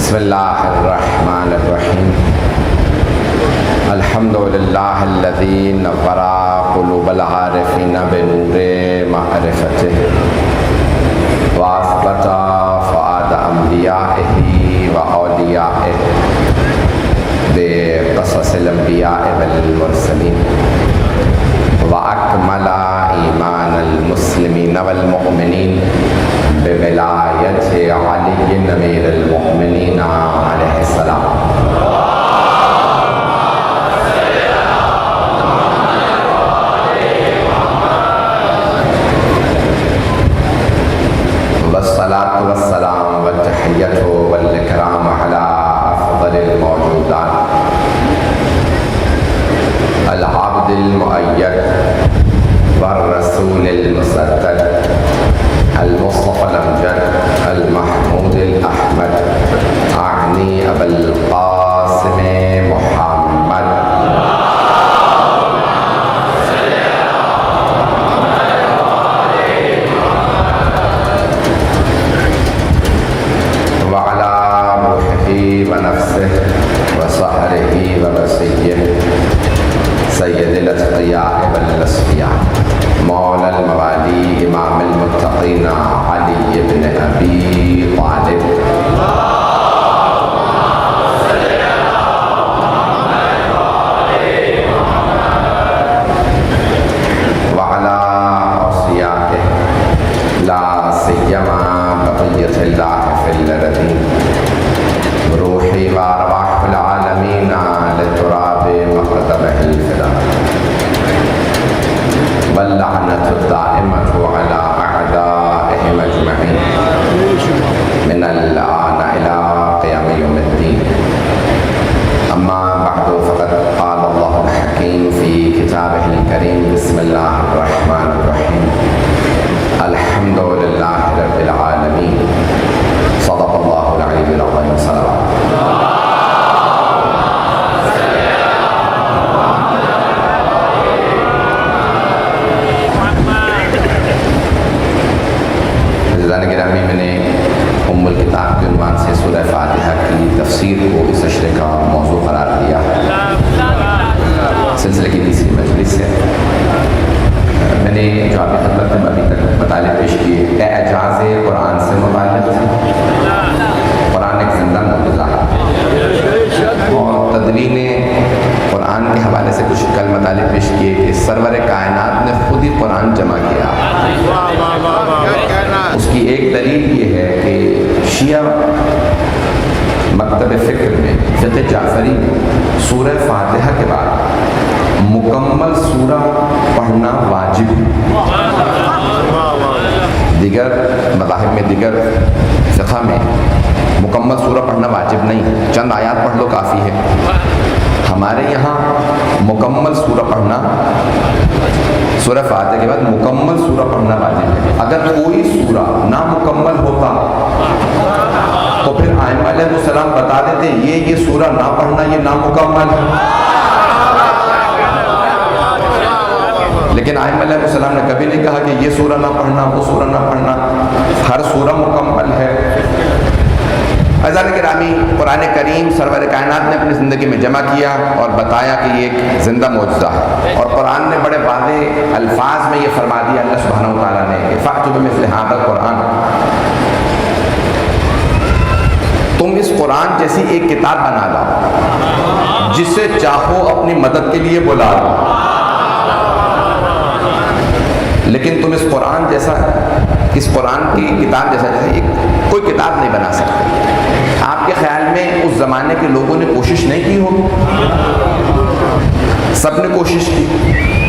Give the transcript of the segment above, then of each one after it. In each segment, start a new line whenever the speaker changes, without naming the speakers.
بسم اللہ الرحمن الرحیم الحمدللہ الذی نور قلوب العارفین بنور معرفتہ واثبت فؤاد انبیائہ واولیائہ بقصص الانبیاء والمرسلین واکمل ایمان المسلمین والمؤمنین بولایت علی امیر المؤمنین علیہ السلام والصلاة والسلام والتحیۃ والاکرام علی افضل الموجودات العبد المؤید والرسول المصدق المصطفى الأمجد المحمود الأحمد أعني أبا القاسم محمد وعلى روحه ونفسه وصهره ووصيه سيد الأتقياء والأصفياء مولى الموالي امام المتقين علي بن ابي طالب وعلى اوصيائه لا سيما بقية الله في الأرضين روحي وارواح العالمين لتراب مقدمه الفداء واللعنة الدائمة على أعدائهم أجمعين من الآن إلى قيام يوم الدين أما بعد فقد قال الله الحكيم في كتابه الكريم بسم الله الرحمن الرحيم الحمد لله رب العالمين صدق الله العلي العظيم صلوات گرامی میں نے ام الکتاب کے عنوان سے سورہ فاتحہ کی تفسیر کو اس اشرے کا موضوع قرار دیا سلسلے کی تیسری مجلس ہے میں نے جو آپ کی خدمت میں ابھی تک مطالب پیش کیے اعجاز قرآن سے متعلق تھے قرآن ایک زندہ معجزہ ہے اور تدوین قرآن کے حوالے سے کچھ کل مطالب پیش کیے کہ سرور کائنات نے خود ہی قرآن جمع کیا اس کی ایک دلیل یہ ہے کہ شیعہ مکتب فکر میں فقہ جعفری میں سورہ فاتحہ کے بعد مکمل سورہ پڑھنا واجب ہے دیگر مذاہب میں دیگر فقہ میں مکمل سورہ پڑھنا واجب نہیں چند آیات پڑھ لو کافی ہے ہمارے یہاں مکمل سورہ پڑھنا سورہ فاتحہ کے بعد مکمل سورہ پڑھنا واجب ہے اگر کوئی سورہ نامکمل ہوتا تو پھر ائمہ علیہ السلام بتا دیتے یہ سورہ نہ پڑھنا یہ نامکمل ہے لیکن ائمہ علیہ السلام نے کبھی نہیں کہا کہ یہ سورہ نہ پڑھنا وہ سورہ نہ پڑھنا ہر سورہ مکمل ہے عزیزان گرامی قرآن کریم سرور کائنات نے اپنی زندگی میں جمع کیا اور بتایا کہ یہ ایک زندہ معجزہ ہے اور قرآن نے بڑے واضح الفاظ میں یہ فرما دیا اللہ سبحانہ وتعالیٰ نے کہ فَأْتُوا بِمِثْلِ هَٰذَا الْقُرْآنِ تم اس قرآن جیسی ایک کتاب بنا لاؤ جسے چاہو اپنی مدد کے لیے بلا لو لیکن تم اس قرآن جیسا اس قرآن کی کتاب جیسا کوئی کتاب نہیں بنا سکتے آپ کے خیال میں اس زمانے کے لوگوں نے کوشش نہیں کی ہوگی سب نے کوشش کی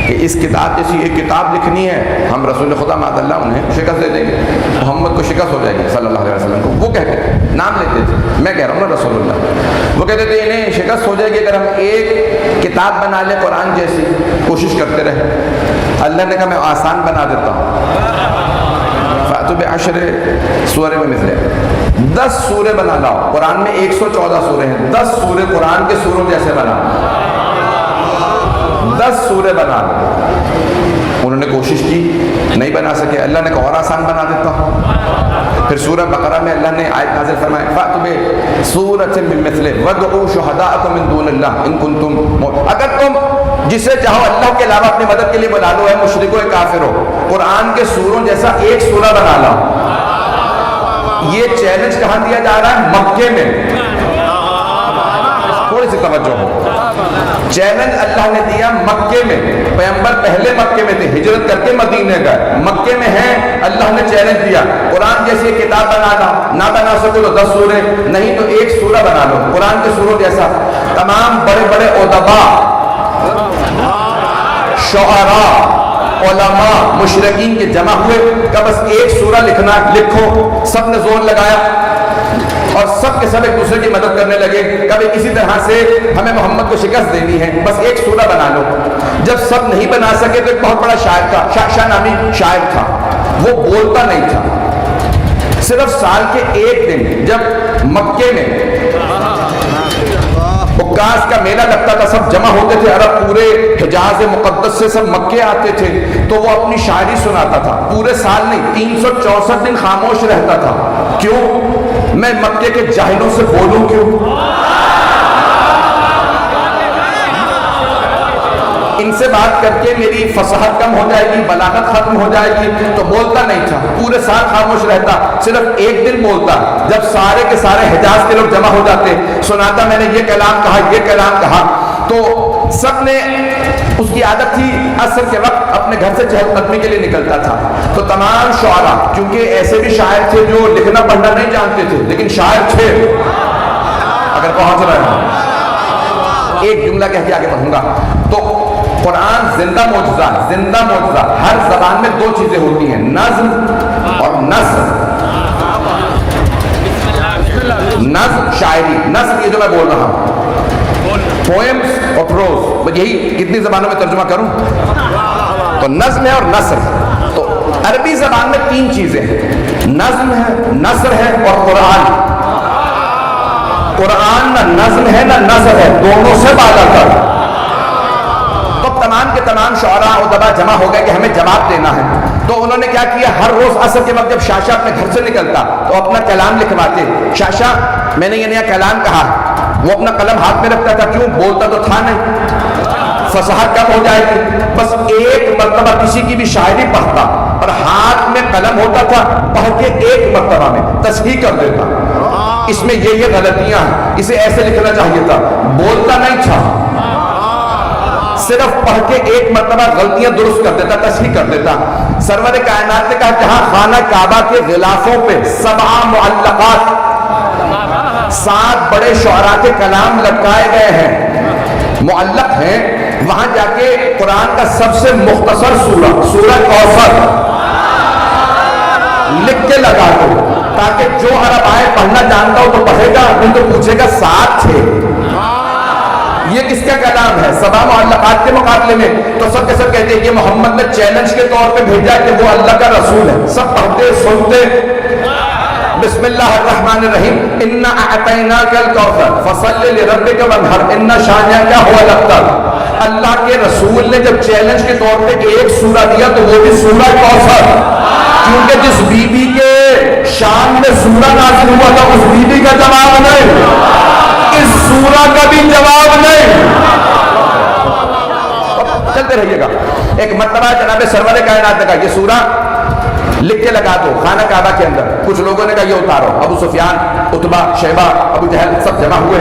کہ اس کتاب جیسی ایک کتاب لکھنی ہے ہم رسول خدا معاذ اللہ انہیں شکست دے دیں گے محمد کو شکست ہو جائے گی صلی اللہ علیہ وسلم کو وہ کہتے تھے نام لیتے تھے میں کہہ رہا ہوں نا رسول اللہ وہ کہتے تھے انہیں شکست ہو جائے گی اگر ہم ایک کتاب بنا لیں قرآن جیسی کوشش کرتے رہے اللہ نے کہا میں آسان بنا دیتا ہوں فاتو بعشر سورہ میں مثلے 10 سورے بنا لاؤ قرآن میں 114 سورے ہیں 10 سورے قرآن کے سوروں جیسے بنا 10 سورے بنا انہوں نے کوشش کی نہیں بنا سکے اللہ نے کہا اور آسان بنا دیتا ہوں پھر سورہ بقرہ میں اللہ نے آیت نازل فرمائی فَأْتُوا بِسُورَةٍ مِّن مِّثْلِهِ وَادْعُوا شُهَدَاءَكُم مِّن دُونِ اللَّهِ إِن كُنتُم مؤمنين. اگر تم جسے چاہو اللہ کے علاوہ اپنی مدد کے لیے بلا لو، ہے مشرکو کافرو، قرآن کے سوروں جیسا ایک سورہ بنا لاؤ. یہ چیلنج کہاں دیا جا رہا ہے؟ مکے میں. تھوڑی سی توجہ ہو. چیلنج اللہ نے دیا مکے میں. پیغمبر پہلے مکے میں تھے، ہجرت کر کے مدینے گئے، مکے میں ہیں. اللہ نے چیلنج دیا قرآن جیسی کتاب بنا لا، نہ بنا سکو تو 10 سورے، نہیں تو ایک سورہ بنا لو قرآن کے سوروں جیسا. تمام بڑے بڑے ادبا، شعراء، علماء، مشرکین کے جمع ہوئے کہ بس ایک سورہ لکھنا، لکھو. سب نے زور لگایا اور سب کے سب ایک دوسرے کی مدد کرنے لگے. کبھی کسی طرح سے ہمیں محمد کو شکست دینی ہے، بس ایک سورہ بنا لو. جب سب نہیں بنا سکے تو ایک بہت بڑا شاعر تھا، شاہ نامی شاعر تھا. وہ بولتا نہیں تھا. صرف سال کے ایک دن جب مکے میں عکاس کا میلہ لگتا تھا، سب جمع ہوتے تھے، عرب پورے حجاز مقدس سے سب مکے آتے تھے، تو وہ اپنی شاعری سناتا تھا. پورے سال نہیں، 364 دن خاموش رہتا تھا. کیوں؟ میں مکے کے جاہلوں سے بولوں کیوں؟ ان سے بات کر کے میری فصاحت کم ہو جائے گی، بلاغت ختم ہو جائے گی. تو بولتا نہیں تھا، پورے سال خاموش رہتا. صرف ایک دن بولتا، جب سارے کے سارے حجاز کے لوگ جمع ہو جاتے، سناتا میں نے یہ کلام کہا، یہ کلام کہا. تو سب نے، اس کی عادت تھی عصر کے وقت اپنے گھر سے چہل قدمی کے لیے نکلتا تھا. تو تمام شعراء، کیونکہ ایسے بھی شاعر تھے جو لکھنا پڑھنا نہیں جانتے تھے لیکن شاعر تھے. اگر پہنچ رہے ہیں، ایک جملہ کہہ کے آگے بڑھوں گا. تو قرآن زندہ معجزہ، زندہ معجزہ. ہر زبان میں دو چیزیں ہوتی ہیں، نظم اور نثر. نظم شاعری، نثر یہ جو میں بول رہا ہوں، پوئمز اور پروز. یہی کتنی زبانوں میں ترجمہ کروں؟ تو نظم ہے اور نثر. تو عربی زبان میں 3 چیزیں ہیں، نظم ہے، نثر ہے اور قرآن. قرآن نہ نظم ہے نہ نثر ہے، دونوں سے بالا کر. تمام کے تمام شعراء ادبا جمع ہو گئے کہ ہمیں جواب دینا ہے. تو انہوں نے کیا کیا، ہر روز عصر کے وقت جب شاشا اپنے گھر سے نکلتا تو اپنا کلام لکھواتے. شاشا میں نے یہ نیا کلام کہا. وہ اپنا قلم ہاتھ میں رکھتا تھا. کیوں؟ بولتا تو تھا نہیں، فصاحت کم ہو جائے گی. بس ایک مرتبہ کسی کی بھی شاعری پڑھتا اور ہاتھ میں قلم ہوتا تھا، پڑھ کے ایک مرتبہ میں تصحیح کر دیتا. اس میں یہ غلطیاں ہیں، اسے ایسے لکھنا چاہیے تھا. بولتا نہیں تھا، صرف پڑھ کے ایک مرتبہ غلطیاں درست کر دیتا، تصحیح کر دیتا. سرور کائنات نے کہا جہاں خانہ کعبہ کے غلافوں پہ 7 معلقات، 7 بڑے شعراء کے کلام لٹکائے گئے ہیں، معلق ہیں، وہاں جا کے قرآن کا سب سے مختصر سورہ، سورہ کوثر لکھ کے لگا دو، تاکہ جو عرب آئے پڑھنا جانتا ہو تو پڑھے گا، نہیں تو پوچھے گا 7 تھے. یہ کس کا کلام ہے 7 معلقات کے مقابلے میں؟ تو سب کے سب کہتے ہیں یہ محمد نے چیلنج کے طور پہ بھیجا کہ وہ اللہ کا رسول ہے. سب پڑھتے سنتے. بسم اللہ الرحمن الرحیم، انا اعطیناک الکوثر فصل لربک وانحر ان شانئک هو الابتر. اللہ کے رسول نے جب چیلنج کے طور پہ ایک سورہ دیا تو وہ بھی سورہ کوثر. کیونکہ جس بی بی کے شان میں سورہ نازل ہوا تھا اس بی بی کا جواب نہیں، اس سورہ کا بھی جواب نہیں. چلتے رہیے گا. ایک مرتبہ جناب سرور کائنات نے کہا یہ سورہ لکھ کے لگا دو خانہ کعبہ کے اندر. کچھ لوگوں نے کہا یہ اتارو. ابو سفیان، عتبہ، شیبہ، ابو جہل سب جمع ہوئے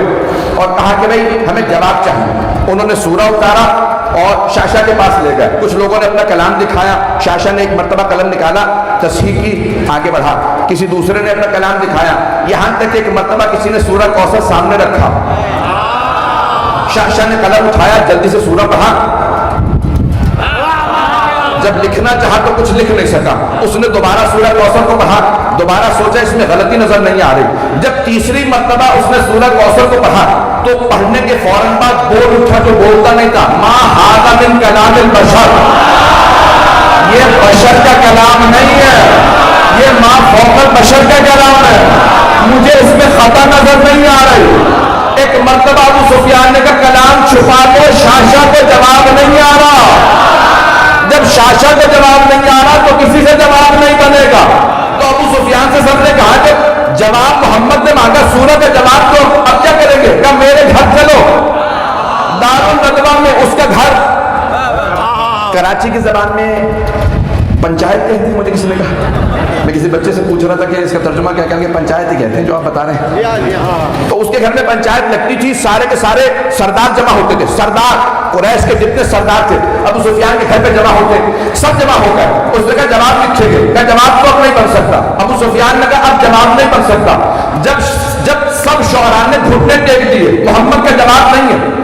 اور کہا کہ بھائی ہمیں جواب چاہیے. انہوں نے سورہ اتارا اور شاشا کے پاس لے گئے. کچھ لوگوں نے اپنا کلام دکھایا. شاشا نے ایک مرتبہ قلم نکالا، تصحیح کی، آگے بڑھا. کسی دوسرے نے اپنا کلام دکھایا، یہاں تک کہ ایک مرتبہ کسی نے سورہ کوثر سامنے رکھا. شاشا نے قلم اٹھایا، جلدی سے سورہ پڑھا. جب لکھنا چاہا تو کچھ لکھ نہیں سکا. اس نے دوبارہ سورہ کوثر کو پڑھا، دوبارہ سوچا اس میں غلطی نظر نہیں آ رہی. جب تیسری مرتبہ اس نے سورہ کوثر کو پڑھا تو پڑھنے کے فوراً بعد بول اٹھا جو بولتا نہیں تھا، ما ھذا من کلام البشر، یہ بشر کا کلام نہیں ہے، یہ ما فوق البشر کا کلام ہے، مجھے اس میں خطا نظر نہیں آ رہی. ایک مرتبہ ابو سفیان نے کہا کلام چھپا دو، شاشا کو جواب نہیں آ رہا. جب شاشا کو جواب نہیں آ رہا تو کسی سے جواب نہیں بنے گا. تو ابو سفیان سفیان سے سب نے کہا کہ جواب محمد نے مانگا، سورہ کا جواب تو اب کیا کریں گے؟ کہ میرے گھر چلو، دارالندوہ میں اس کا گھر۔ کراچی کی زبان میں پنچایت کہتے ہیں، مجھے کسی نے کہا، میں کسی بچے سے پوچھ رہا تھا کہ اس کا ترجمہ کیا، کہیں گے پنچایت ہی کہتے ہیں جو آپ بتا رہے ہیں۔ تو اس کے گھر میں پنچایت لگتی تھی، سارے کے سارے سردار جمع ہوتے تھے، سردار قریش کے جتنے سردار تھے ابو سفیان کے گھر پہ جمع ہوتے، سب جمع ہو گئے۔ اس نے کہا جواب لکھیں گے، کہا جواب تو اب نہیں بن سکتا۔ ابو سفیان نے کہا اب جواب نہیں بن سکتا۔ جب سب شعراء نے گھٹنے ٹیک دیے، محمد کا جواب نہیں ہے۔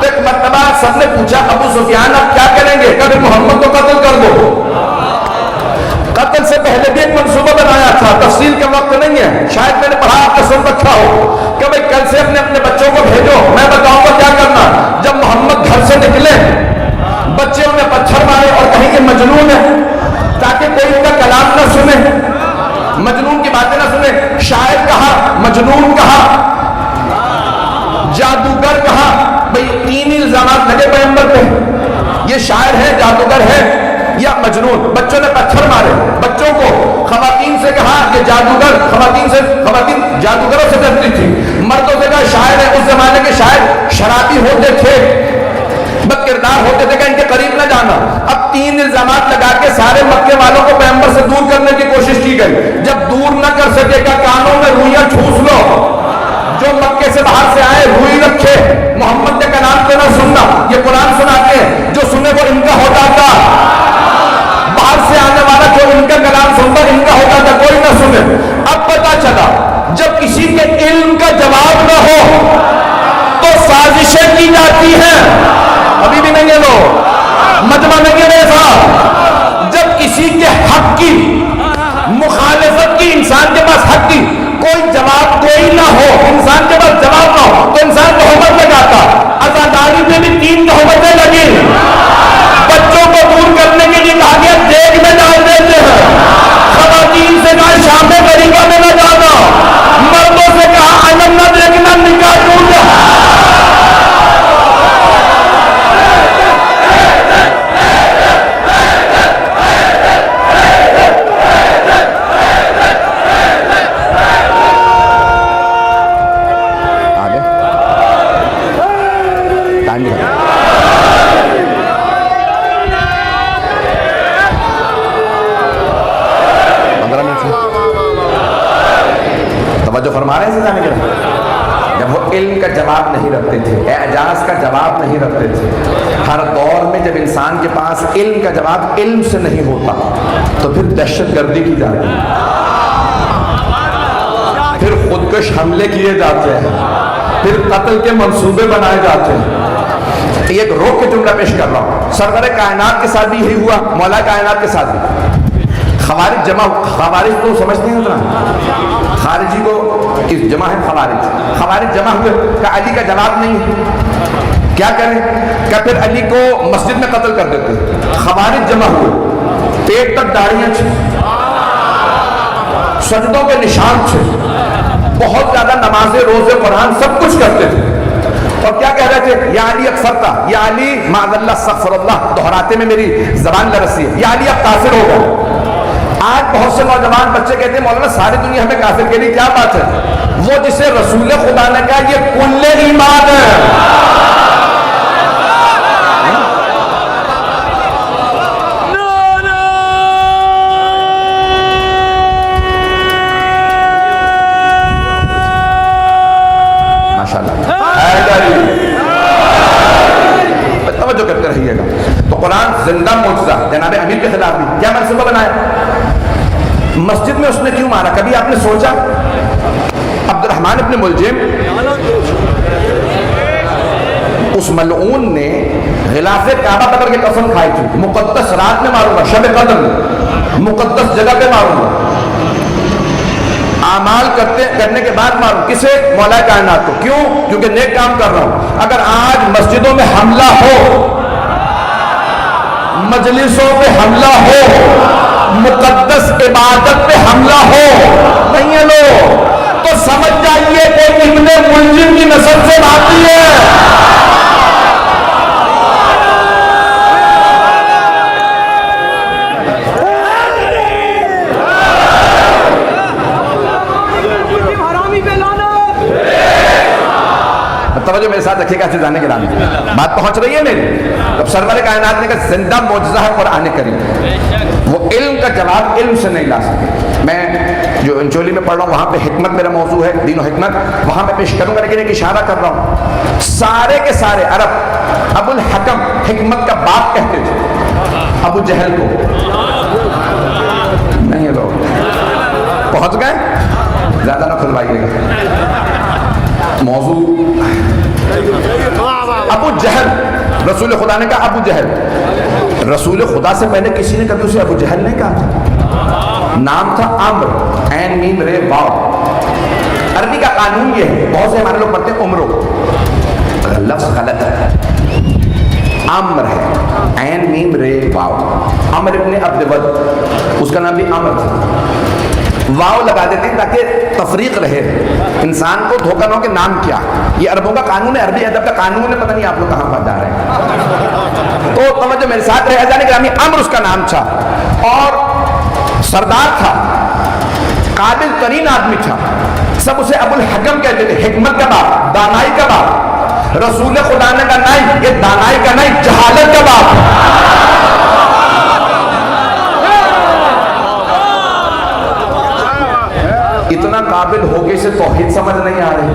ایک مرتبہ سب نے پوچھا ابو سفیان اب کیا کریں گے؟ کہ محمد کو قتل کر دو۔ قتل سے پہلے بھی ایک منصوبہ بنایا تھا، تفصیل کا وقت نہیں ہے، شاید میں نے پڑھا آپ نے سن رکھا ہو کہ بھئی کل سے اپنے بچوں کو بھیجو، میں بتاؤں گا کیا کرنا۔ جب محمد گھر سے نکلے، بچے انہیں پتھر مارے اور کہیں کہ مجنون ہے، تاکہ کوئی ان کا کلام نہ سنے، مجنون کی باتیں نہ سنے۔ شاعر کہا، مجنون کہا، جادوگر کہا، بھئی تین الزامات لگے پیغمبر پہ، یہ شاعر ہے، جادوگر ہے یا مجنون۔ بچوں نے پتھر مارے بچوں کو، خواتین سے کہا کہ جادوگر، خواتین جادوگروں سے ڈرتی تھی، مردوں سے کہا شاعر ہے۔ اس زمانے کے شاعر شرابی ہوتے تھے، بد کردار ہوتے تھے کہ ان کے قریب نہ جانا۔ اب تین الزامات لگا کے سارے مکے والوں کو پیغمبر سے دور کرنے کی کوشش کی گئی۔ جب دور نہ کر سکے گا، کانوں میں روئیاں ٹھوس لو، جو مکے سے باہر سے آئے روئی رکھے، محمد کے کلام کو نہ سننا۔ یہ قرآن سناتے ہیں، جو سنے وہ ان کا ہوتا تھا، باہر سے آنے والا جو ان کا کلام سنتا ان کا ہوتا تھا، کوئی نہ سنے۔ اب پتا چلا جب کسی کے علم کا جواب نہ ہو تو سازشیں کی جاتی ہیں۔ ابھی بھی نہیں ہے لوگ مجمع میں گئے صاحب، جب کسی کے حق کی مخالفت کی، انسان کے پاس حق کی کوئی جواب کوئی نہ ہو، انسان کے پاس جواب نہ ہو تو انسان تہمت لگاتا۔ عزاداری میں بھی 3 تہمتیں لگی، بچوں کو دور کرنے کے لیے کہا گیا دیگ میں ڈال دیتے ہیں، خواتین سے کہا شام غریبہ میں نہ جانا، مردوں سے کہا علم نہ دیکھنا، نکاح ٹوٹ جائے۔ جو فرما رہے ہیں جب وہ علم کا جواب نہیں رکھتے تھے، اعجاز کا جواب نہیں رکھتے تھے، ہر دور میں جب انسان کے پاس علم کا جواب علم سے نہیں ہوتا تو پھر دہشت گردی کی جاتی ہے، پھر خودکش حملے کیے جاتے ہیں، پھر قتل کے منصوبے بنائے جاتے ہیں۔ ایک روک کے جملہ پیش کر رہا ہوں، سرور کائنات کے ساتھ بھی یہی ہوا، مولا کائنات کے ساتھ بھی۔ خوارج جمع، خوارج تو سمجھتے ہیں اتنا، خارجی کو کس جمع ہے خوارج، خوارج جمع ہوئے کہ علی کا جواب نہیں ہے، کیا کریں؟ کہ پھر علی کو مسجد میں قتل کر دیتے۔ خوارج جمع ہوئے، پیٹ تک داڑیاں تھیں، سجدوں کے نشان تھے، بہت زیادہ نمازیں، روزے، قرآن سب کچھ کرتے تھے، اور کیا کہہ رہے تھے؟ یا علی اکثر تھا، یا علی معاذ اللہ استغفر اللہ، دہراتے میں میری زبان لرزتی ہے، یا علی اب کافر ہو گئے۔ آج بہت سے نوجوان بچے کہتے ہیں مولانا ساری دنیا ہمیں کافر کے لیے، کیا بات ہے؟ وہ جسے رسول خدا نے کہا یہ کل ایمان ہے، ماشاءاللہ توجہ کرتے رہیے گا۔ تو قرآن زندہ معجزہ، جناب امیر کے خلاف بھی کیا منصوبہ بنایا؟ مسجد میں اس نے کیوں مارا؟ کبھی آپ نے سوچا؟ عبد الرحمن ابن ملجم، اس ملعون نے غلاف کعبہ پکڑ کے قسم کھائی تھی مقدس رات میں ماروں گا، شب قدر میں مقدس جگہ پہ ماروں گا، اعمال کرنے کے بعد ماروں۔ کسے؟ مولا کائنات کو۔ کیوں؟ کیونکہ نیک کام کر رہا ہوں۔ اگر آج مسجدوں میں حملہ ہو، مجلسوں پہ حملہ ہو، مقدس عبادت پہ حملہ ہو، نہیں ہے لو تو سمجھ جائیے کہ ابن ملجم کی نسل سے آتی ہے۔ توجہ میرے ساتھ رکھیے گا عزیزان گرامی، بات پہنچ رہی ہے میری؟ اب سرور کائنات نے کہا زندہ معجزہ ہے قرآن کریم، وہ علم کا جواب علم سے نہیں لا سکے۔ میں جو انچولی میں پڑھ رہا ہوں وہاں پہ حکمت میرا موضوع ہے، دین و حکمت، وہاں میں پیش کروں گا، لیکن ایک اشارہ کر رہا ہوں، سارے کے سارے عرب ابو الحکم حکمت کا باپ کہتے تھے ابو جہل کو۔ نہیں لوگ پہنچ گئے، زیادہ نہ کھلوائیے گا موضوع۔ ابو جہل، رسول خدا نے کہا ابو جہل، رسول خدا سے پہلے کسی نے کبھی اسے ابو جہل نہیں کہا تھا، نام تھا عمرو، عین میم رے واو۔ عربی کا قانون یہ ہے، بہت سے ہمارے لوگ پڑھتے ہیں عمرو، لفظ غلط ہے، عمر ہے، عین میم رے واو، عمر ابن عبد ود، اس کا نام بھی عمر تھا، واو لگا دیتے ہیں تاکہ تفریق رہے، انسان کو دھوکہ نہ ہو کہ نام کیا۔ یہ عربوں کا قانون ہے، عربی ادب کا قانون ہے، پتہ نہیں آپ لوگ کہاں پر جا رہے ہیں۔ تو توجہ میرے ساتھ رہے عزیزان گرامی، عمرو اس کا نام تھا اور سردار تھا، قابل ترین آدمی تھا، سب اسے ابو الحکم کہتے تھے، حکمت کا باپ، دانائی کا باپ۔ رسول خدا نے کہا نہیں، یہ دانائی کا نہیں، جہالت کا باپ۔ اتنا قابل ہو کے اسے توحید سمجھ نہیں آ رہی،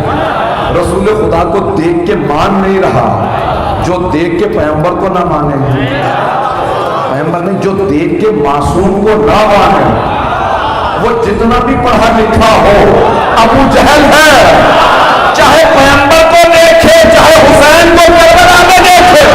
رسول خدا کو دیکھ کے مان نہیں رہا، جو دیکھ کے پیغمبر کو نہ مانے، پیغمبر نہیں، جو دیکھ کے معصوم کو نہ مانے، وہ جتنا بھی پڑھا لکھا ہو ابو جہل ہے، چاہے پیغمبر کو دیکھے، چاہے حسین کو کربلا میں دیکھے۔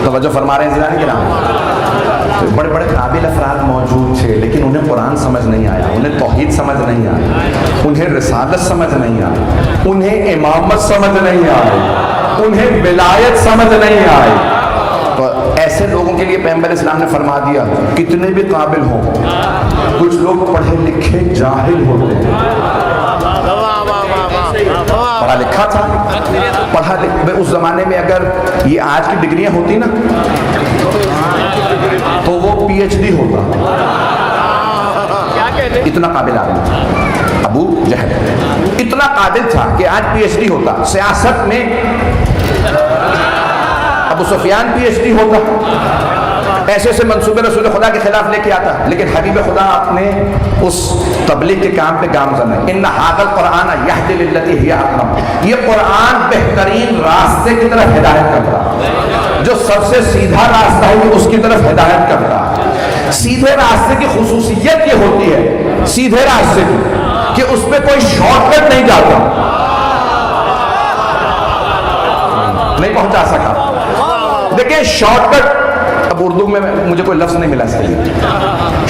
توجہ فرما رہے ہیں عزیزان کرام، بڑے بڑے قابل افراد موجود تھے لیکن انہیں قرآن سمجھ نہیں آیا، انہیں توحید سمجھ نہیں آئی، انہیں رسالت سمجھ نہیں آئی، انہیں امامت سمجھ نہیں آئی، انہیں ولایت سمجھ نہیں آئی۔ تو ایسے لوگوں کے لیے پیغمبر اسلام نے فرما دیا کتنے بھی قابل ہوں، کچھ لوگ پڑھے لکھے جاہل ہوتے ہیں، پڑھا لکھا تھا، پڑھا اس زمانے میں اگر یہ آج کی ڈگریاں ہوتی نا تو وہ پی ایچ ڈی ہوتا، اتنا قابل آدمی ابو جہل، اتنا قابل تھا کہ آج پی ایچ ڈی ہوتا، سیاست میں ابو سفیان پی ایچ ڈی ہوتا، ایسے ایسے منصوبے رسول خدا کے خلاف لے کے آتا، لیکن حبیب خدا اپنے اس تبلیغ کے کام پہ گامزن ہے۔ ان ھذا القرآن یہدی للتی ہی اقوم، یہ قرآن بہترین راستے کی طرف ہدایت کرتا، جو سب سے سیدھا راستہ ہے وہ اس کی طرف ہدایت کرتا۔ سیدھے راستے کی خصوصیت یہ ہوتی ہے، سیدھے راستے کی، کہ اس پہ کوئی شارٹ کٹ نہیں جاتا، نہیں پہنچا سکا۔ دیکھیں شارٹ کٹ، اب اردو میں مجھے کوئی لفظ نہیں ملا اس کے لیے،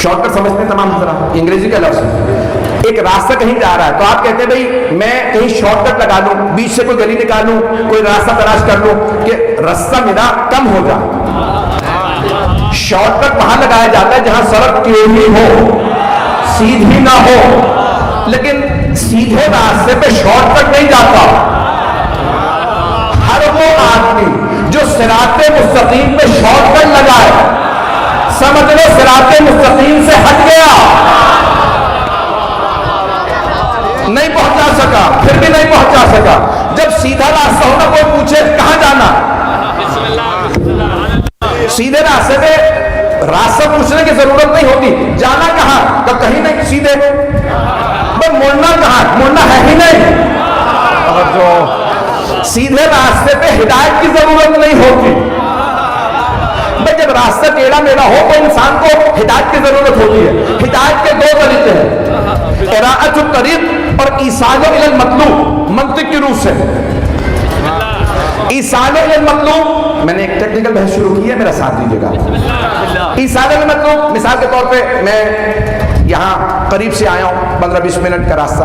شارٹ کٹ سمجھتے ہیں تمام حضرات، انگریزی کا لفظ ہے، ایک راستہ کہیں جا رہا ہے تو آپ کہتے ہیں بھئی میں کہیں شارٹ کٹ لگا لوں، بیچ سے کوئی گلی نکالوں، کوئی راستہ تلاش کر لوں کہ راستہ میرا کم ہو جائے۔ شارٹ کٹ وہاں لگایا جاتا ہے جہاں سڑک ٹیڑھی ہو، سیدھی نہ ہو، لیکن سیدھے راستے پہ شارٹ کٹ نہیں جاتا۔ ہر وہ آدمی جو صراط مستقیم پہ شارٹ کٹ لگائے، سمجھ لو صراط مستقیم سے ہٹ گیا، نہیں پہنچا سکا، پھر بھی نہیں پہنچا سکا۔ جب سیدھا راستہ ہونا کوئی پوچھے کہاں جانا، سیدھے راستے پہ راستہ پوچھنے کی ضرورت نہیں ہوتی، جانا کہاں تو کہیں نہیں، سیدھے بس مڑنا کہاں، مڑنا ہے ہی نہیں، اور جو سیدھے راستے پہ ہدایت کی ضرورت نہیں ہوتی۔ بھئی جب راستہ ٹیڑھا میڑھا ہو تو انسان کو ہدایت کی ضرورت ہوتی ہے۔ ہدایت کے دو طریقے ہیں، اراءۃ الطریق اور ایصال الی المطلوب، منطق کی روح سے۔ ایصال الی المطلوب، میں نے ایک ٹیکنیکل بحث شروع کی ہے، میرا ساتھ دیجیے گا۔ ایصال الی المطلوب، مثال کے طور پہ میں یہاں قریب سے آیا ہوں 15-20 منٹ کا راستہ,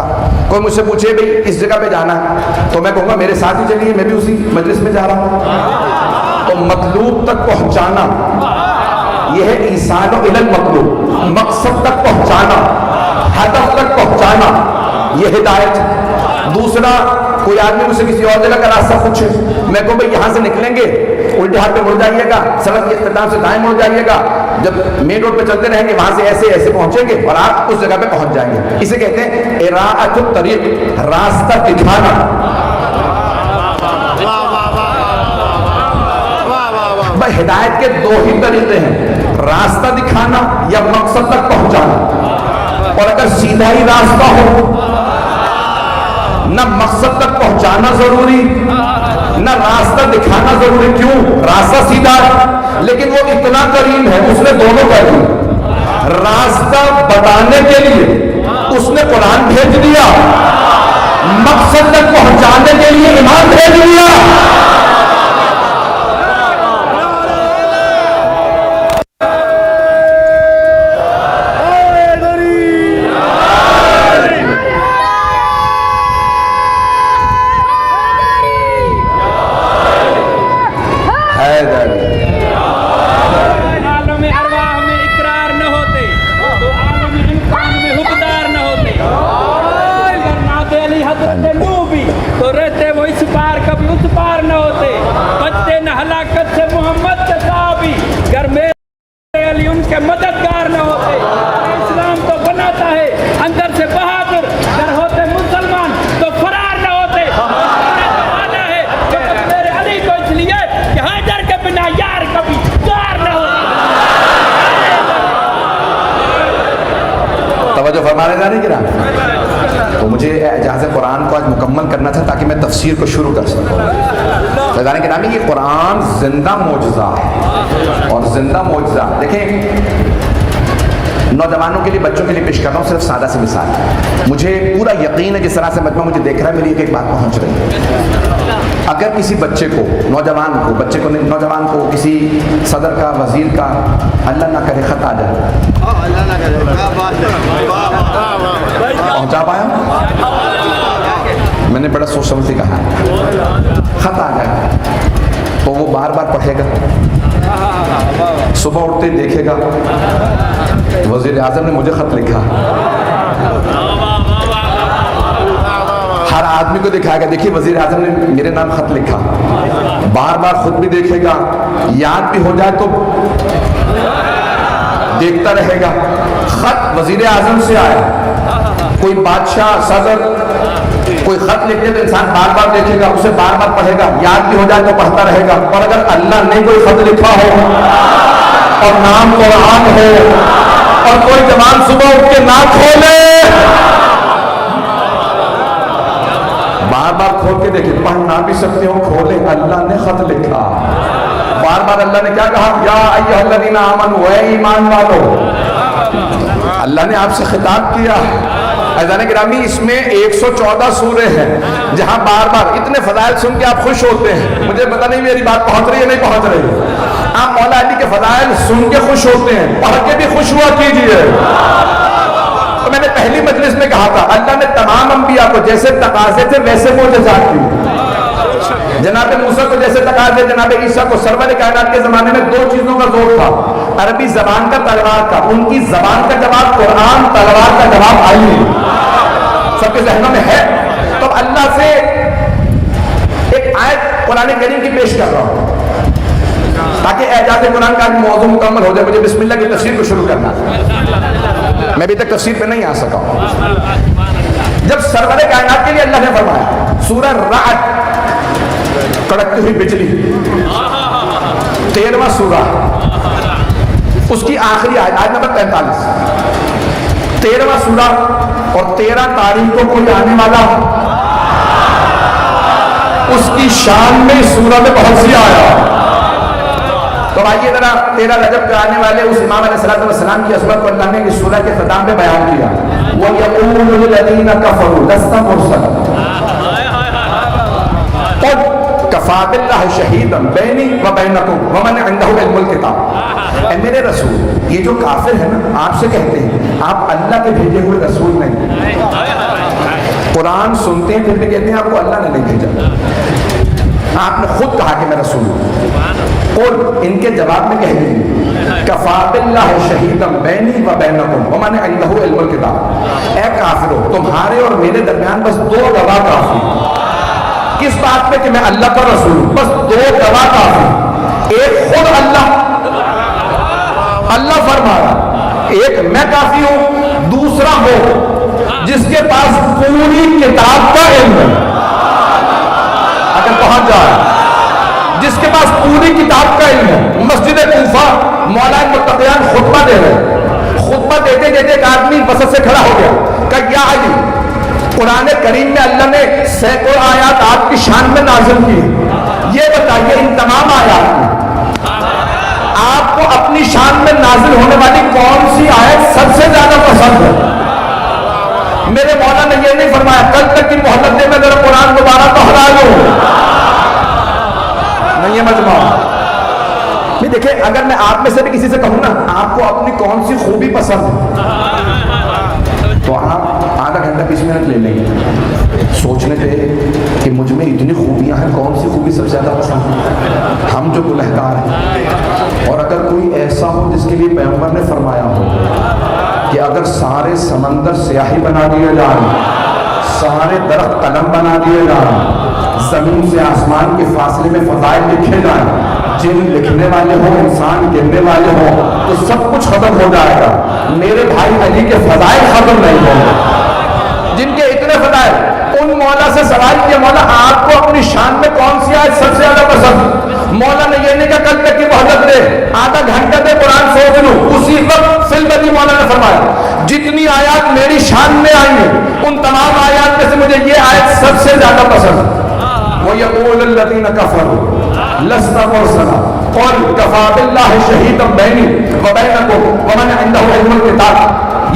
کوئی مجھ سے پوچھے بھئی اس جگہ پہ جانا ہے, تو میں کہوں گا میرے ساتھ ہی چلیے, میں بھی اسی مجلس میں جا رہا ہوں. تو مطلوب تک پہنچانا یہ ہے ایصال الی المطلوب, مقصد تک پہنچانا, ہدف تک پہنچانا, یہ ہدایت. دوسرا, کوئی آدمی مجھ سے کسی اور جگہ کا راستہ پوچھے, میں کہوں بھئی یہاں سے نکلیں گے, الٹے ہاتھ پہ مڑ جائیے گا, سڑک کے اختتام سے دائیں مڑ جائیے گا, جب مین روڈ پہ چلتے رہیں گے وہاں سے ایسے ایسے پہنچیں گے اور آپ اس جگہ پہ پہنچ جائیں گے. اسے کہتے ہیں اراءۃ الطریق, راستہ دکھانا. بھائی ہدایت کے دو ہی طریقے ہیں, راستہ دکھانا یا مقصد تک پہنچانا. اور اگر سیدھا ہی راستہ ہو, نہ مقصد تک پہنچانا ضروری نہ راستہ دکھانا ضروری. کیوں؟ راستہ سیدھا ہے لیکن وہ اتنا کریم ہے, اس نے دونوں کر دی. راستہ بتانے کے لیے اس نے قرآن بھیج دیا, مقصد تک پہنچانے کے لیے ایمان بھیج دیا. تو مجھے اعجاز قرآن کو آج مکمل کرنا تھا تاکہ میں تفسیر کو شروع کر سکوں. فیضان کرام, یہ قرآن زندہ معجزہ ہے, اور زندہ معجزہ دیکھیں نوجوانوں کے لیے, بچوں کے لیے پیش کر رہا ہوں صرف سادہ سی مثال. مجھے پورا یقین ہے جس طرح سے مجمع مجھے دیکھ رہا ہے میری ایک بات پہنچ رہی ہے. اگر کسی بچے کو, نوجوان کو, بچے کو نہیں, نوجوان کو کسی صدر کا, وزیر کا, اللہ نہ کرے خط آ جائے, پہنچا پایا میں نے بڑا سوچ سمجھ کے کہا, خط آ جائے تو وہ بار بار پڑھے گا, صبح اٹھتے دیکھے گا وزیر اعظم نے مجھے خط لکھا, ہر آدمی کو دکھائے گا دیکھیے وزیر اعظم نے میرے نام خط لکھا, بار بار خود بھی دیکھے گا, یاد بھی ہو جائے تو دیکھتا رہے گا. خط وزیر اعظم سے آیا, کوئی بادشاہ, صدر کوئی خط لکھے تو انسان بار بار دیکھے گا, اسے بار بار پڑھے گا, یاد بھی ہو جائے تو پڑھتا رہے گا. اور اگر اللہ نے کوئی خط لکھا ہو اور نام قرآن ہو اور کوئی جوان صبح اٹھ کے نہ کھولے, بار بار کھول کے دیکھے, پڑھ نہ بھی سکتے ہو, کھولے, اللہ نے خط لکھا. بار بار اللہ نے کیا کہا, یا ایھا الذین آمنوا, اے ایمان والو. اللہ نے آپ سے خطاب کیا. عزیزان گرامی, اس میں 114 سورے ہیں جہاں بار بار اتنے فضائل سن کے آپ خوش ہوتے ہیں. مجھے پتہ نہیں میری بات پہنچ رہی ہے نہیں پہنچ رہی. آپ مولا علی کے فضائل سن کے خوش ہوتے ہیں, پڑھ کے بھی خوش ہوا کیجئے. تو میں نے پہلی مجلس میں کہا تھا اللہ نے تمام انبیاء کو جیسے تقاضے تھے ویسے معجزات کی. جناب موسیٰ کو جیسے تقاضے, جناب عیسیٰ کو, سرور کائنات کے زمانے میں دو چیزوں کا زور تھا, عربی زبان کا, تلوار کا. ان کی زبان کا جواب قرآن, تلوار کا جواب علی. سب کے ذہنوں میں ہے. تو اللہ سے ایک آیت قرآن کریم کی پیش کر رہا ہوں تاکہ اعجاز قرآن کا موضوع مکمل ہو جائے. مجھے بسم اللہ کی تفسیر کو شروع کرنا, میں ابھی تک تفسیر پہ نہیں آ سکا ہوں. جب سرور کائنات کے لیے اللہ نے فرمایا, سورہ رعد, کڑکتی ہوئی بجلی, 13واں سورہ, اس کی آخری آیت نمبر 45, 13واں سورہ, اور 13 تاریخ کو کوئی آنے والا, اس کی شان میں سورہ میں بہت سی آیا. تو آئیے ذرا 13 رجب کے آنے والے اس امام علیہ السلام کی عظمت کو اللہ نے اس سورہ کے اختتام میں بیان کیا. وَيَقُولُ الَّذِينَ كَفَرُوا لَسْتَ مُرْسَلًا. قد
کفا باللہ شہیدا بینی و بینکم ومن عندہ علم الکتاب. اے میرے رسول، یہ جو کافر ہے نا آپ سے کہتے ہیں آپ اللہ کے بھیجے ہوئے رسول نہیں. قرآن سنتے ہیں پھر بھی کہتے ہیں آپ کو اللہ نے نہیں بھیجا. آپ نے خود کہا کہ میں رسول ہوں. اور ان کے جواب میں کہہ دیجیے کفا باللہ شہیدا بینی و بینکم ومن عندہ علم الکتاب. اے کافرو، تمہارے اور میرے درمیان بس دو گواہ کافی. کس بات پہ کہ میں اللہ کا رسول ہوں؟ بس دو گواہ کافی. ایک خود اللہ فرما رہا، ایک میں کافی ہوں. دوسرا وہ جس کے پاس پوری کتاب کا علم ہے، اگر پہنچ جائے جس کے پاس پوری کتاب کا علم ہے. مسجد کوفہ مولا متقیان خطبہ دے رہے، خطبہ دیتے دیتے ایک آدمی وسط سے کھڑا ہو گیا، کہا یا علی، قرآن کریم میں اللہ نے سینکڑوں آیات آپ کی شان میں نازل کی، یہ بتائیے ان تمام آیات میں آپ کو اپنی شان میں نازل ہونے والی کون سی آیت سب سے زیادہ پسند ہے؟ میرے مولا نے یہ نہیں فرمایا کل تک کی مہلت دے میں ذرا قرآن دوبارہ دوہرا لوں. نہیں ہے مجمع. نہیں دیکھیں، اگر میں آپ میں سے بھی کسی سے کہوں نا آپ کو اپنی کون سی خوبی پسند ہے تو آپ آدھا گھنٹہ 20 منٹ لے لیں گے سوچنے پہ کہ مجھ میں اتنی خوبیاں ہیں، کون سی خوبی سب سے زیادہ پسند ہے. ہم جو گنہگار ہیں، اور اگر کوئی ایسا ہو جس کے لیے پیغمبر نے فرمایا ہو کہ اگر سارے سمندر سیاہی بنا دیے جائیں، سارے درخت قلم بنا دیے جائیں، زمین سے آسمان کے فاصلے میں فضائل لکھے جائیں، جن لکھنے والے ہوں انسان گننے والے ہوں، تو سب کچھ ختم ہو جائے گا، میرے بھائی علی کے فضائل ختم نہیں ہوں گے. جن کے اتنے فضائل، ان مولا سے سوال کیا مولا آپ کو اپنی شان میں کون سی آیت سب سے زیادہ پسند؟ مولا نے یہ نہیں کہا کل تک کی مہلت دے، آدھا گھنٹہ دے قرآن سوچ لوں. اسی وقت فلبدی مولا نے فرمایا جتنی آیات میری شان میں آئی ہیں ان تمام آیات میں سے مجھے یہ آیت سب سے زیادہ پسند. وَيَقُولُ الَّذِينَ كَفَرُوا لَسْتَ مُرْسَلًا قُلْ كَفَىٰ بِاللَّهِ شَهِيدًا بَيْنِي وَبَيْنَكُمْ وَمَنْ عِندَهُ عِلْمُ الْكِتَابِ.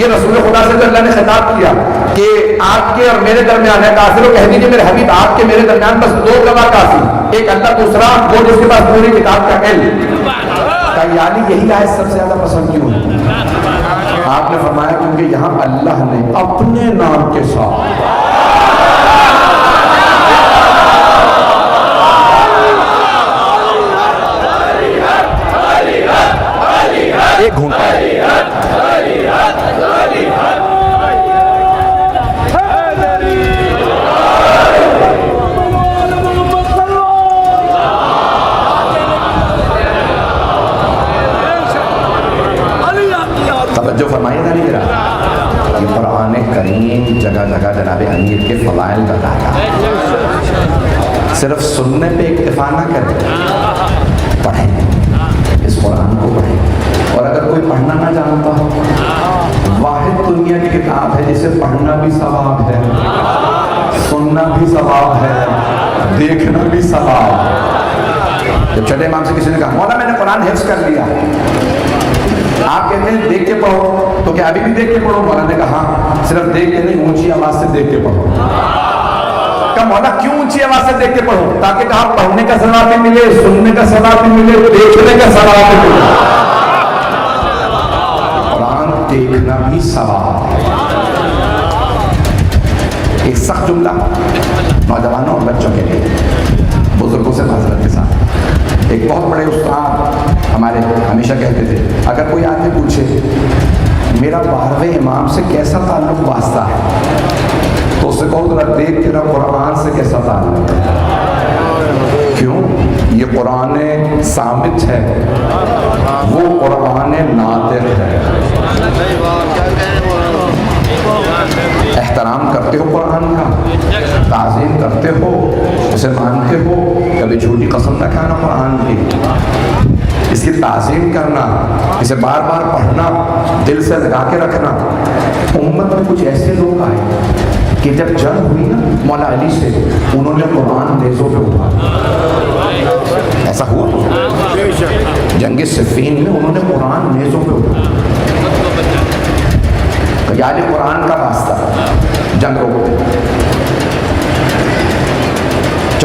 یہ رسول خدا سے جو اللہ نے خطاب کیا کہ آپ کے اور میرے درمیان ہے، کافروں کہہ دیجیے میرے حبیب آپ کے میرے درمیان بس دو گواہ کافی، ایک اللہ، دوسرا وہ جس کے پاس پوری کتاب کا علم. یعنی یہی آیت سب سے زیادہ پسند کیوں ہے؟ آپ نے فرمایا کیونکہ یہاں اللہ نے اپنے نام کے ساتھ ایک گھونٹا توجہ فرمائیے تھا نہیں میرا. یہ قرآن کریم جگہ جگہ جناب امیر کے فضائل بتاتا ہے. صرف سننے پہ اکتفا نہ کریں، پڑھیں، اس قرآن کو پڑھیں. اور اگر کوئی پڑھنا نہ جانتا ہو، واحد دنیا کی کتاب ہے جسے پڑھنا بھی ثواب ہے، سننا بھی ثواب ہے، دیکھنا بھی ثواب ہے. جب چھٹے امام سے کسی نے کہا مولا میں نے قرآن حفظ کر لیا، آپ کہتے ہیں دیکھ کے پڑھو، تو کیا ابھی بھی دیکھ کے پڑھو؟ مولا نے کہا صرف دیکھ کے نہیں، اونچی آواز سے دیکھ کے پڑھو. کہا مولا کیوں اونچی آواز سے دیکھ کے پڑھو؟ تاکہ کہا پڑھنے کا ثواب بھی ملے، سننے کا ثواب بھی ملے، دیکھنے کا ثواب بھی ملے. قرآن دیکھنا بھی ثواب ہے. ایک سخت جملہ نوجوانوں اور بچوں کے لیے، بزرگوں سے معذرت کے ساتھ. ایک بہت بڑے استاد ہمارے ہمیشہ کہتے تھے اگر کوئی آدمی پوچھے میرا 12ویں امام سے کیسا تعلق واسطہ ہے تو اس سے کہو ذرا دیکھ تیرا قرآن سے کیسا تعلق ہے. کیوں؟ یہ قرآن صامت ہے، وہ قرآن ناطق ہے. احترام کرتے ہو قرآن کا، تعظیم کرتے ہو، اسے مانتے ہو، کبھی جھوٹی قسم نہ کھانا قرآن کی، اس کی تعظیم کرنا، اسے بار بار پڑھنا، دل سے لگا کے رکھنا. امت میں کچھ ایسے لوگ آئے کہ جب جنگ ہوئی نا مولا علی سے، انہوں نے قرآن نیزوں پہ اٹھا. ایسا ہوا جنگ صفین میں انہوں نے قرآن نیزوں پہ اٹھا. یعنی قرآن کا واسطہ جنگ روکتے.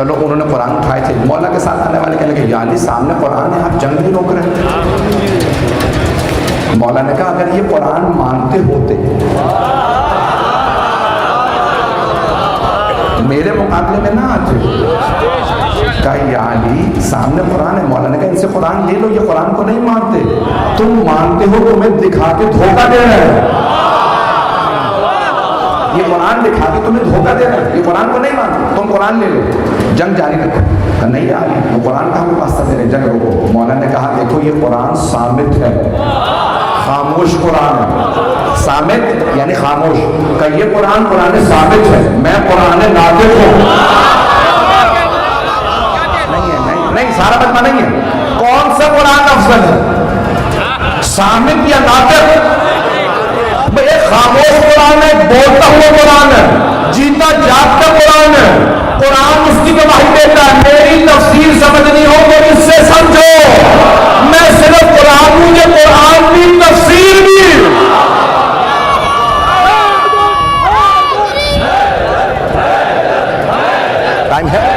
چلو انہوں نے قرآن اٹھائے تھے، مولا کے ساتھ آنے والے کہنے لگے یا علی سامنے قرآن ہے، آپ جنگ نہیں روک رہے ہیں۔ مولا نے کہا اگر یہ قرآن مانتے ہوتے میرے مقابلے میں نہ آتے۔ کہا یا علی سامنے قرآن ہے۔ مولا نے کہا ان سے قرآن لے لو، یہ قرآن کو نہیں مانتے، تم مانتے ہو تمہیں دکھا کے دھوکہ دے رہے ہیں، یہ قرآن دکھا کے تمہیں دھوکہ دے رہے ہیں، یہ قرآن کو نہیں مانتے، تم قرآن لے لو، جنگ جاری رکھو۔ کہا نہیں یا علی وہ قرآن کا ہمیں واسطہ دے رہے، جنگ روکو۔ مولا نے کہا دیکھو یہ قرآن صامت ہے، خاموش قرآن ہے، صامت یعنی خاموش۔ کہ یہ قرآن قرآن صامت ہے، میں قرآن ناطق ہوں۔ نہیں سارا مجمع نہیں ہے، کون سا قرآن افضل ہے، صامت یا ناطق؟ ایک خاموش قرآن ہے، بولتا ہوا قرآن ہے، جیتا جاگتا قرآن ہے، قرآن اس کی گواہی دیتا ہے۔ میری تفسیر سمجھنی ہو تو اس سے سمجھو، میں صرف قرآن ہوں، یہ قرآن بھی تفسیر بھی۔ ٹائم ہے؟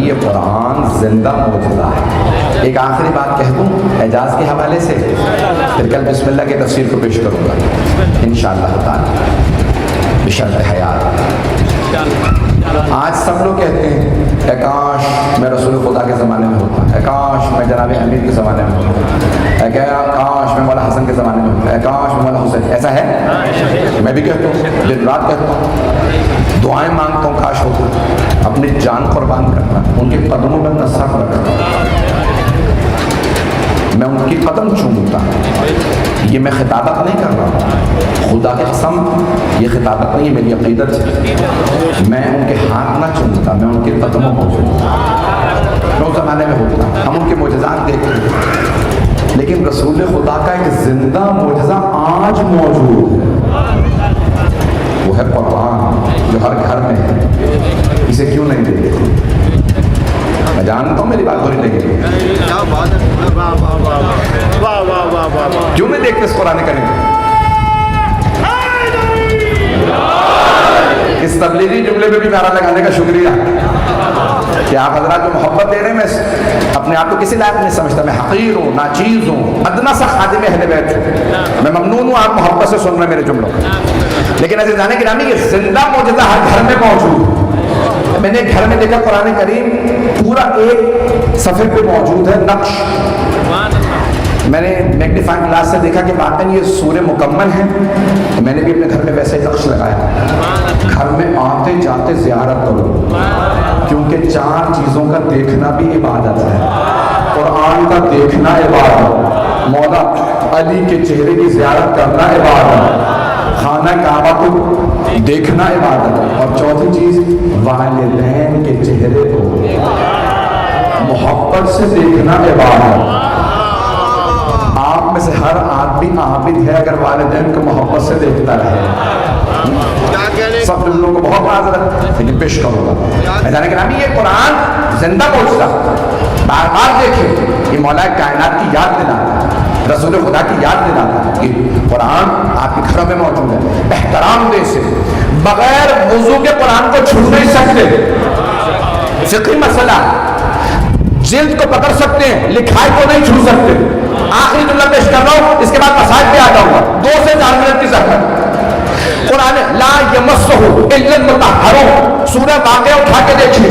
یہ قرآن زندہ معجزہ ہے۔ ایک آخری بات کہہ دوں اعجاز کے حوالے سے، پھر کل بسم اللہ کی تفسیر کو پیش کروں گا انشاءاللہ تعالی بشرط حیات۔ آج سب لوگ کہتے ہیں اے کاش میں رسول خدا کے زمانے میں ہوتا، اے کاش میں جناب امیر کے زمانے میں ہوتا، اے کاش میں مولا حسن کے زمانے میں ہوتا، اے کاش میں مولا حسین۔ ایسا ہے؟ میں بھی کہتا ہوں، دن رات کہتا ہوں، دعائیں مانگتا ہوں کاش ہوتا، اپنی جان قربان کرتا، ان کے قدموں میں نصرت رکھتا، میں ان کی قدم چومتا۔ یہ میں خطابت نہیں کر رہا ہوں، خدا کی قسم یہ خطابت نہیں ہے، میری عقیدت ہے۔ میں ان کے ہاتھ نہ چومتا، میں ان کے قدموں کو چومتا۔ میں اس زمانے میں ہوتا، ہم ان کے معجزات دیکھتے ہیں، لیکن رسول خدا کا ایک زندہ معجزہ آج موجود ہے، وہ ہے قرآن جو ہر گھر میں ہے۔ اسے کیوں نہیں دیکھتے؟ میں جانتا ہوں میری بات بری لگے گی، کیوں نہیں دیکھتے اس قرآن کریم؟ اس تبلیغی جملے پہ بھی نعرہ لگانے کا شکریہ کہ آپ حضرات جو محبت دے رہے ہیں۔ میں اپنے آپ کو کسی لائق نہیں سمجھتا، میں حقیر ہوں، ناچیز ہوں، ادنا سا خادم اہل بیت ہوں، میں ممنون ہوں آپ محبت سے سن رہے ہیں میرے جملوں کو۔ لیکن عزیزان گرامی یہ زندہ معجزہ ہر گھر میں موجود ہے۔ میں نے گھر میں دیکھا قرآن کریم پورا ایک صفحے پہ موجود ہے نقش، میں نے میگنیفائنگ گلاس سے دیکھا کہ واقعی یہ سورہ مکمل ہے، میں نے بھی اپنے گھر میں ویسے ہی نقش لگایا۔ گھر میں آتے جاتے زیارت کرو، کیونکہ 4 چیزوں کا دیکھنا بھی عبادت ہے۔ قرآن کا دیکھنا عبادت، مولا علی کے چہرے کی زیارت کرنا عبادت، خانہ کعبہ کو دیکھنا عبادت ہے، اور چوتھی چیز والدین کے چہرے کو محبت سے دیکھنا عبادت۔ آپ میں سے ہر آدمی عابد ہے اگر والدین کو محبت سے دیکھتا رہے۔ سب لوگوں کو بہت معذرت لیکن پیش کروں گا۔ میدان گرامی یہ قرآن زندہ معجزہ، بار بار دیکھیں، یہ مولا کائنات کی یاد دلاتا ہے، رسول خدا کی یاد دلاتا ہے کہ قرآن آپ کے گھروں میں موجود ہے۔ احترام دے سے بغیر وضو کے قرآن کو چھو نہیں سکتے، فقہی مسئلہ، جلد کو پکڑ سکتے ہیں، لکھائی کو نہیں چھو سکتے۔ آخری جملہ پیش کر رہا ہوں، اس کے بعد مسائل پہ آتا ہوں، 2 سے 4 منٹ کی زحمت۔ قرآن لا یمسہ الا المطہرون، سورہ واقعہ اٹھا کے دیکھیں،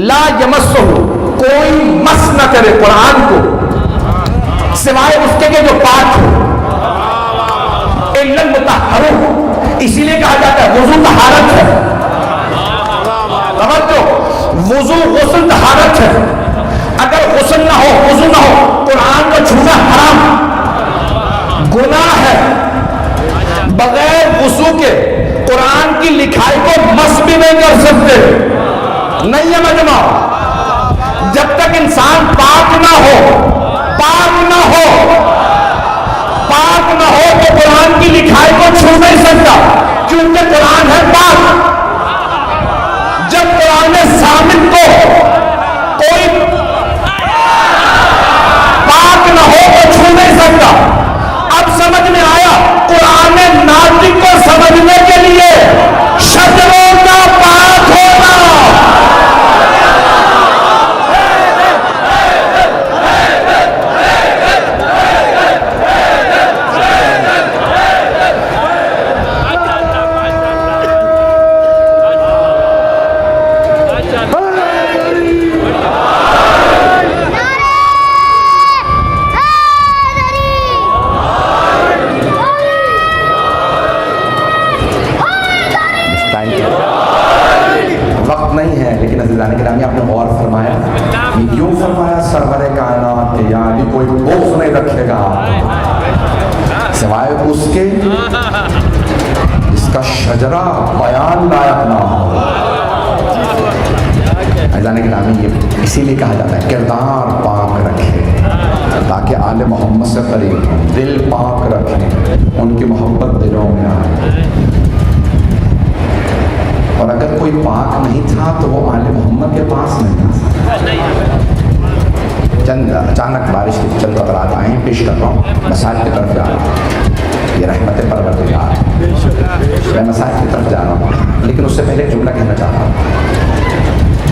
لا یمسہ کوئی مس نہ کرے قرآن کو
سوائے اس کے جو پاک ہو. الا المطہرون، اسی لیے کہا جاتا ہے وضو طہارت ہے. توجہ، وضو غسل طہارت ہے. اگر غسل نہ ہو، وضو نہ ہو، قرآن کو چھونا حرام، گناہ ہے. بغیر وضو کے قرآن کی لکھائی کو مس بھی نہیں کر سکتے. نہیں ہے مجمع. جب تک انسان پاک نہ ہو تو قرآن کی لکھائی کو چھو نہیں سکتا، کیونکہ قرآن ہے پاک. جب قرآن ثابت کو کوئی پاک نہ ہو تو چھو نہیں سکتا. اب سمجھ میں آیا، قرآن ناطق کو سمجھنے کے لیے شجروں کا پاک ہونا. وقت نہیں ہے، لیکن عزیزان گرامی آپ نے غور فرمایا، یہ کیوں فرمایا سرور کائنات کے یعنی کوئی بغض نہیں رکھے گا سوائے اس کے جس کا شجرہ بیان لائق نہ ہو. عزیزان گرامی یہ اسی لیے کہا جاتا ہے کردار پاک رکھے تاکہ آل محمد سے قریب ہوں. دل پاک رکھیں، ان کی محبت دلوں میں آئے. اور اگر کوئی پاک نہیں تھا تو وہ آل محمد کے پاس نہیں آ سکتا. چند اچانک بارش کے چند قطرات آئے ہیں، پیش کر رہا ہوں. مساج کی طرف جا رہا ہوں، یہ رحمت پروردگار، میں مساج کی طرف جا رہا ہوں. لیکن اس سے پہلے ایک جملہ کہنا چاہتا ہوں.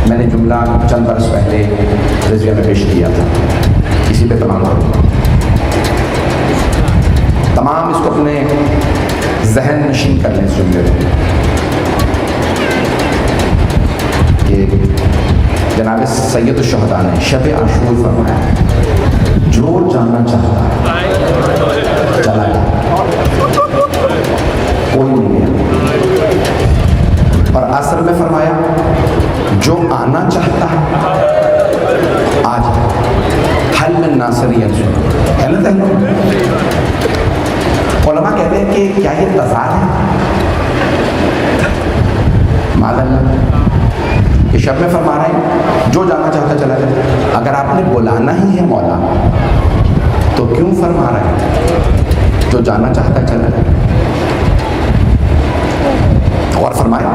میں نے جملہ چند برس پہلے رضویہ میں پیش کیا تھا، اسی پہ تمام اس کو اپنے ذہن نشین کر لیں. اس جملے کو کہ جناب سید الشہداء نے شب عاشور فرمایا، جو جانا چاہتا ہے چلا جائے، کوئی نہیں گیا. اور عصر میں فرمایا، جو آنا چاہتا ہے آ جائے. حل من ناصری ہے نا. علماء کہتے ہیں کہ کیا یہ تضاد ہے؟ معاذ اللہ، کہ شب میں فرما رہے ہیں جو جانا چاہتا چلا جائے. اگر آپ نے بلانا ہی ہے مولا تو کیوں فرما رہے ہیں جو جانا چاہتا چلا جائے؟ اور فرمایا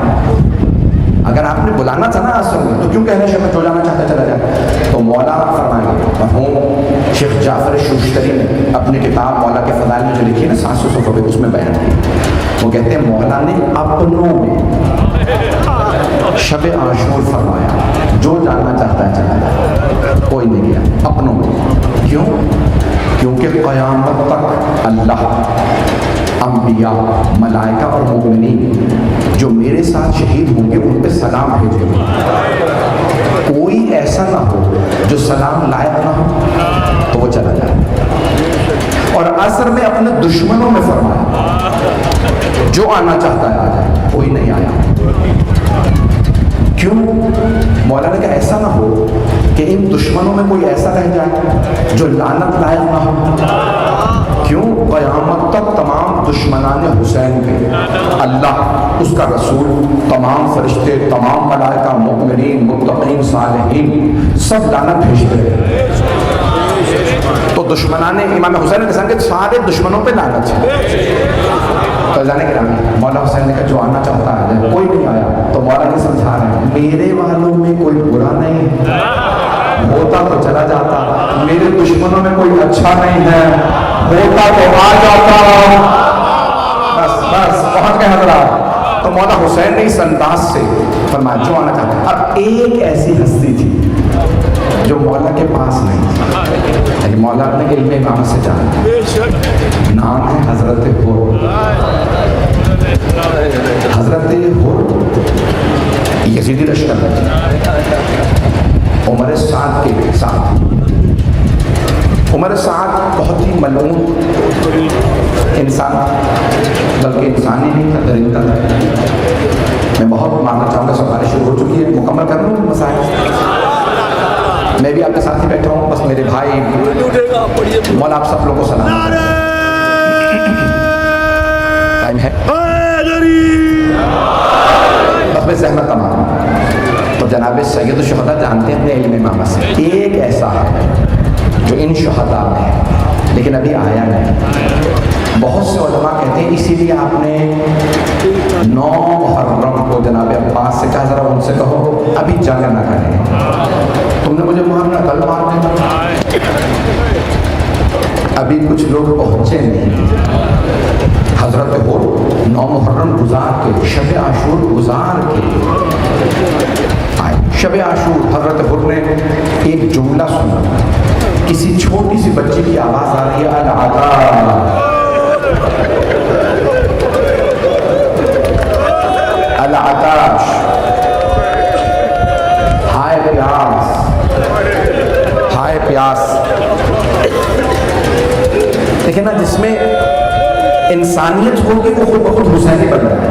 اگر آپ نے بلانا تھا نا اصل میں تو کیوں کہہ رہے ہیں شب میں جو جانا چاہتا چلا جائے؟ تو مولا فرمائیں گے. مرحوم شیخ جعفر شوشتری نے اپنی کتاب مولا کے فضائل میں جو لکھی نا 700 صفحے اس میں بیان کی. وہ کہتے ہیں مولا نے اپنوں میں شب عاشور فرمایا، جو جاننا چاہتا ہے چلا جائے، کوئی نہیں گیا. اپنوں میں کیوں؟ کیونکہ قیامت تک اللہ، انبیاء، ملائکہ اور مومنین جو میرے ساتھ شہید ہوں گے ان پہ سلام بھیجے گا. کوئی ایسا نہ ہو جو سلام لائق نہ ہو تو وہ چلا جائے. اور عصر میں اپنے دشمنوں میں فرمایا، جو آنا چاہتا ہے آ جائے، کوئی نہیں آیا. کیوں؟ مولا نے کہا ایسا نہ ہو کہ ان دشمنوں میں کوئی ایسا رہ جائے جو لعنت لائق نہ ہو. کیوں؟ قیامت تک تمام دشمنان حسین پہ اللہ، اس کا رسول، تمام فرشتے، تمام ملائکہ، مؤمنین، متقین، صالحین سب لعنت بھیجتے ہیں. تو دشمنان امام حسین کے سنگ سارے دشمنوں پہ لعنت ہے. تو جانے کے نام مولا حسین نے کہا جو آنا چاہتا ہے، کوئی نہیں آیا. تو مولا نے سمجھا رہے ہیں میرے والوں میں کوئی برا نہیں ہے، ہوتا تو چلا جاتا. میرے دشمنوں میں کوئی اچھا نہیں ہے، ہوتا تو آ جاتا. بس پہنچ گئے حضرات. تو مولا حسین نے اس انداز سے فرمایا جو آنا چاہتا. اب ایک ایسی ہستی تھی جو مولا کے پاس نہیں تھی، مولا اپنے علم امام سے جانا، نام ہے حضرت حر. حضرت حر یزیدی لشکر میں عمر سعد کے ساتھ عمر سعد بہت ہی ملعون انسان، بلکہ انسان ہی نہیں تھا، درندہ تھا۔ میں بہت ماننا چاہوں گا، سوال شروع ہو چکی ہے، مکمل کر لوں مسائل۔ میں بھی آپ کے ساتھ ہی بیٹھا ہوں، بس میرے بھائی مولا آپ سب لوگوں کو سلام۔ ٹائم ہے، بس میں زحمت تمام۔ تو جناب سید الشہداء جانتے ہیں اپنے علم امامہ سے، ایک ایسا ہے جو ان شہداء میں ہے لیکن ابھی آیا نہیں۔ بہت سے علماء کہتے ہیں اسی لیے آپ نے 9 محرم کو جناب عباس سے کہا ذرا ان سے کہو ابھی جنگ نہ کریں، تم نے مجھے محرم کل مار دیا۔ ابھی کچھ لوگ پہنچے نہیں۔ حضرت ہو 9 محرم گزار کے، شب عاشور گزار کے آئے۔ شب عاشور حضرت ہر نے ایک جملہ سنا، کسی چھوٹی سی بچی کی آواز آ رہی ہے، العطاش، ہائے پیاس، ہائے پیاس۔ دیکھیں نا، جس میں انسانیت ہوگی وہ خود بخود حسینی بن جائے۔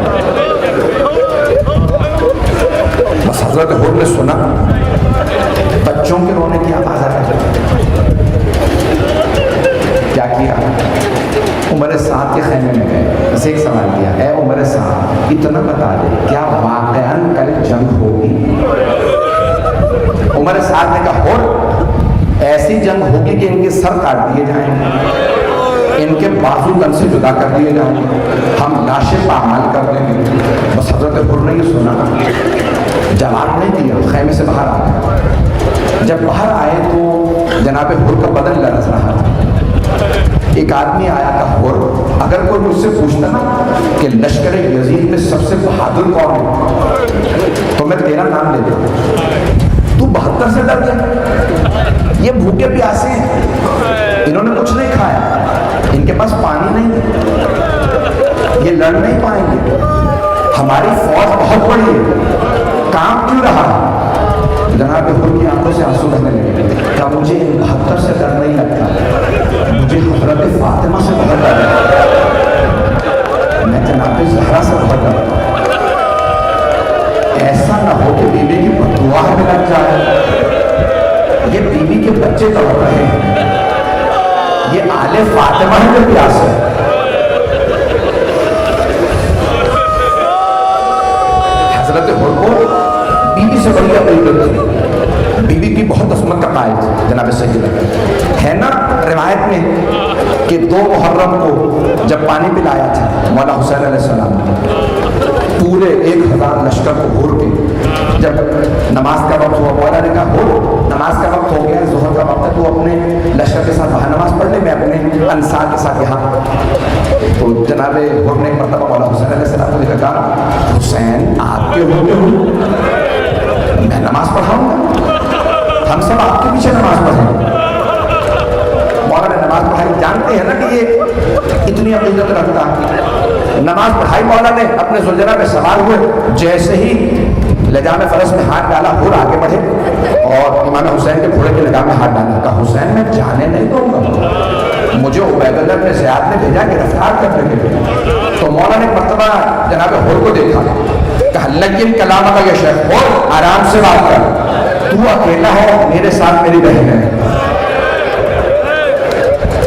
بس حضرت ہر نے سنا بچوں کے رونے کی آواز آ رہی، کیا کیا؟ عمر سعد کے خیمے میں گئے، بس ایک سوال کیا، اے عمر سعد اتنا بتا دے کیا واقعاً کل جنگ ہوگی؟ عمر سعد نے کہا ہر ایسی جنگ ہوگی کہ ان کے سر کاٹ دیے جائیں گے، ان کے بازو تن سے جدا کر دیے جائیں گے، ہم لاشیں پامال کر دیں گے۔ بس حضرت ہر نے یہ سنا، جواب نہیں دیا، خیمے سے باہر آ گئے۔ جب باہر آئے تو جناب ہر کا بدن لرز رہا تھا۔ ایک آدمی آیا کہا ہر اگر کوئی مجھ سے پوچھتا نا کہ لشکر یزید میں سب سے بہادر کون ہے تو میں تیرا نام لے دوں، تو 72 سے ڈر گیا؟ یہ بھوکے پیاسے ہیں، انہوں نے کچھ نہیں کھایا، ان کے پاس پانی نہیں ہے، یہ لڑ نہیں پائیں گے، ہماری فوج بہت بڑی ہے، کام کیوں رہا؟ جناب ہر کی آنکھوں سے آنسو بہنے لگے، کہا مجھے ان 72 سے ڈر نہیں لگتا، مجھے حضرت فاطمہ سے بہت ڈر ہے، میں جناب زہرا سے بہت ڈرتا ہوں، ایسا نہ ہو کہ بیوی کی بددعا میں لگ جائے، یہ بیوی کے بچے تڑپ رہے ہیں، یہ آل فاطمہ ہی میں پیاس ہے۔ حضرت ہر کو بیوی سے بڑی عقیدت تھی، بیوی کی بہت عظمت کا قائل تھی جناب سیدنا۔ ہے نا روایت میں کہ 2 محرم کو جب پانی پلایا تھا مولا حسین علیہ السلام نے، پورے 1000 لشکر کو گھور کے جب نماز کا وقت ہوا، مولا نے کہا ہو نماز کا وقت ہو گیا، ظہر کا وقت ہے، تو اپنے لشکر کے ساتھ وہاں نماز پڑھ لے، میں اپنے انصار کے ساتھ یہاں۔ تو جناب ہر نے ایک مرتبہ مولا حسین علیہ السلام نے کہا حسین آپ کے ہوتے ہو میں نماز پڑھاؤں گا، ہم سب آپ کے پیچھے نماز پڑھیں گے۔ مولا نے نماز پڑھائی، جانتے ہیں نا کہ یہ اتنی عقیدت رکھتا ہے، نماز پڑھائی مولا نے، اپنے زلجرہ پہ سوار ہوئے، جیسے ہی لجام فرس میں ہاتھ ڈالا ہر آگے بڑھے اور امام حسین کے گھوڑے کے لگام میں ہاتھ ڈالا، کہا حسین میں جانے نہیں دوں گا، مجھے عبید اللہ بن زیاد نے بھیجا گرفتار کرنے کے لیے۔ تو مولا نے مرتبہ جناب ہر کو دیکھا، کہا لیکن کلام کا یہ شیخ اور آرام سے بات کر، تو اکیلا ہے، میرے ساتھ میری بہن ہے۔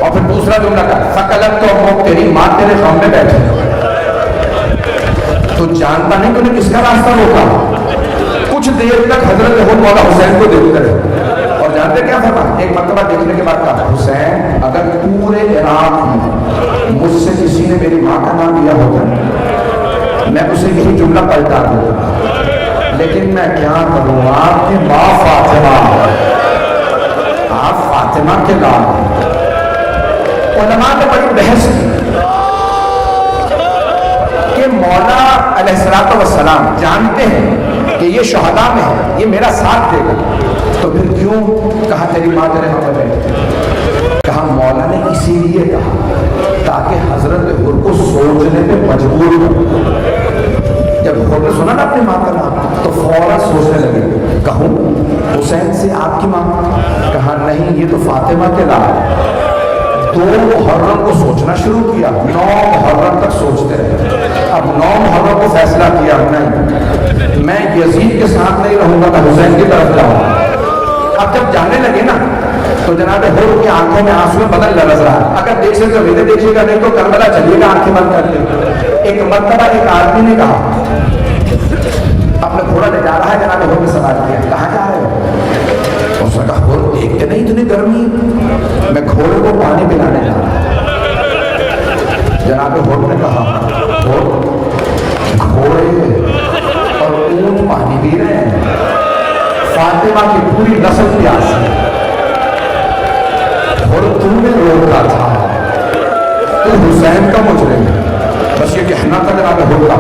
اور پھر دوسرا جملہ کہا فقلت تو تیری ماں تیرے غم میں بیٹھے، تو جانتا نہیں تو نے کس کا راستہ روکا؟ کچھ دیر تک حضرت ہر مولا حسین کو دیکھتے رہے، اور جانتے کیا فرمایا؟ ایک مرتبہ دیکھنے کے بعد کہا حسین اگر پورے عراق میں مجھ سے کسی نے میری ماں کا نام لیا ہوتا میں اسے یہی جملہ پلٹا دوں، لیکن میں کیا کروں، آپ کی ماں فاطمہ، آپ فاطمہ کے نام ہیں۔ علماء نے بڑی بحث کی کہ مولا علیہ السلام جانتے ہیں کہ یہ شہداء میں ہے، یہ میرا ساتھ دے گا، تو پھر کیوں کہا تیری ماں تیرے ہم میں بیٹھے؟ کہا مولا نے اسی لیے کہا تاکہ حضرت ہر کو سوچنے پہ مجبور ہو۔ جب ہر نے سنا نا اپنی ماں کا نام تو فوراً سوچنے لگے، کہوں حسین سے آپ کی ماں؟ کہا نہیں نہیں یہ تو فاطمہ کے لال. 2 محرم کو سوچنا شروع کیا, 9 محرم تک سوچتے رہے. اب 9 محرم کو فیصلہ کیا نہیں, میں یزید کے ساتھ نہیں رہوں گا, میں حسین کی طرف جاؤں گا. اب جب جانے لگے نا تو جناب حر کی آنکھوں میں آنسو میں بدل لرز رہا. اگر دیکھ سکتے تو دیکھیے گا, نہیں تو کربلا چلیے گا آنکھیں بند کر کے. ایک مرتبہ ایک آدمی نے کہا, اپنے گھوڑا لے جا رہا ہے, جناب حر نے سوال کیا کہاں جا رہے ہو؟ اس نے کہا حر دیکھتے نہیں اتنی گرمی, میں گھوڑے کو پانی پلانے جا رہا ہوں. جناب حر نے کہا حر گھوڑے اور اونٹ پانی پی رہے ہیں, فاطمہ کی پوری نسل پیاس ہے, اور تم نے روکا تھا, تو حسین کا مجرم ہے. بس یہ کہنا تھا جناب حر کا.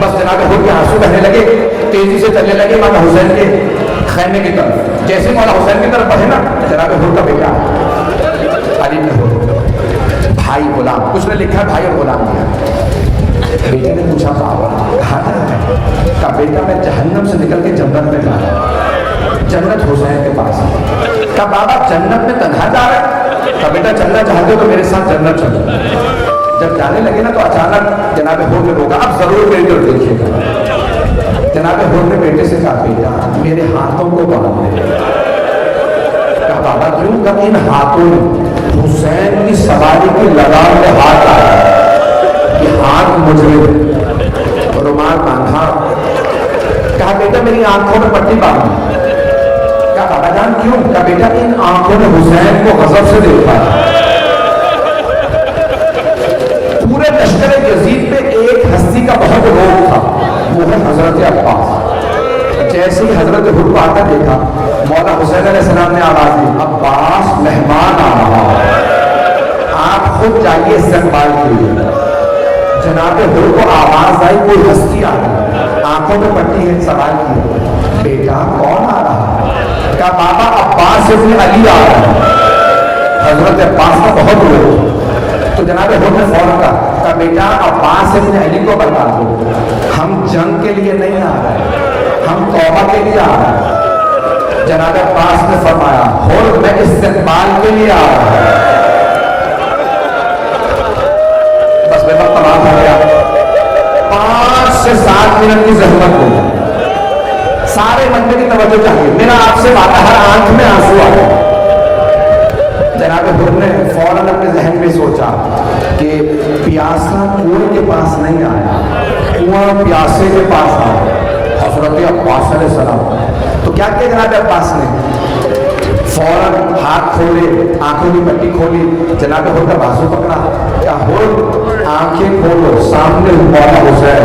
بس جناب حر کے آنسو بہنے لگے, تیزی سے چلنے لگے مولا حسین کے خیمے کی طرف. جیسے مولا حسین کی طرف بڑھے نا, جناب حر کا بیٹا علی بن حر, بھائی غلام, کچھ نے لکھا بھائی اور غلام دیا. بیٹے نے پوچھا بابا کہاں جا رہا ہے؟ کہا بیٹا میں جہنم سے نکل کے جنت میں جا رہا ہوں, جنت حسین کے پاس ہے. کہا بابا جنت میں تنہا جا رہا ہے؟ کہا بیٹا چلنا چاہتے ہو تو میرے ساتھ جنت چلو. جب جانے لگے نا تو اچانک جناب حر نے روکا, اب ضرور میری طرف دیکھیے گا. جناب حر نے بیٹے سے کہا بیٹا میرے ہاتھوں کو باندھ دے. کہا بابا کیوں؟ کہا ان ہاتھوں میں حسین کی سواری کی لگام میں ہاتھ آیا, یہ ہاتھ مجرم, رومال باندھا. کہا بیٹا میری آنکھوں میں پٹی باندھ. کہا بابا جان کیوں؟ کہا بیٹا ان آنکھوں نے حسین کو غضب سے دیکھا. پورے لشکر یزید پہ ایک ہستی کا بہت روگ تھا, وہ ہے حضرت عباس. جیسے ہی حضرت حر کو آتا دیکھا, مولا حسین علیہ السلام نے آواز دی عباس مہمان آ رہا ہے, آپ خود جائیے استقبال کے لیے. جناب حر کو آواز آئی کوئی ہستی آ رہی, آنکھوں میں پٹی ہے. سوال کیا بیٹا کون آ رہا ہے؟ کہا بابا عباس ابن علی آ رہا ہے. حضرت عباس کا بہت روگ. تو جناب حر نے فوراً کہا بیٹا عباس ابن علی کو بتا دو ہم جنگ کے لیے نہیں آ رہے, ہم توبہ کے لیے آ رہے ہیں. جناب عباس نے فرمایا حر میں استقبال کے لیے آ رہا ہوں. بس میں وقت تمام ہو گیا. 5 سے 7 منٹ کی زحمت ہوگی, سارے بندے کی توجہ چاہیے. میرا آپ سے بات ہے, ہر آنکھ میں آنسو آ گیا. جناب حر نے فوراً اپنے ذہن میں سوچا کہ پیاسا کنویں کے پاس نہیں آیا, کنواں پیاسے کے پاس آیا. حضرت عباس علیہ السلام تو کیا کیا جناب عباس نے فوراً ہاتھ کھولے, آنکھوں کی پٹی کھولی, جناب حر کا بازو پکڑا. کیا حر آنکھیں کھولو, سامنے مولا حسین.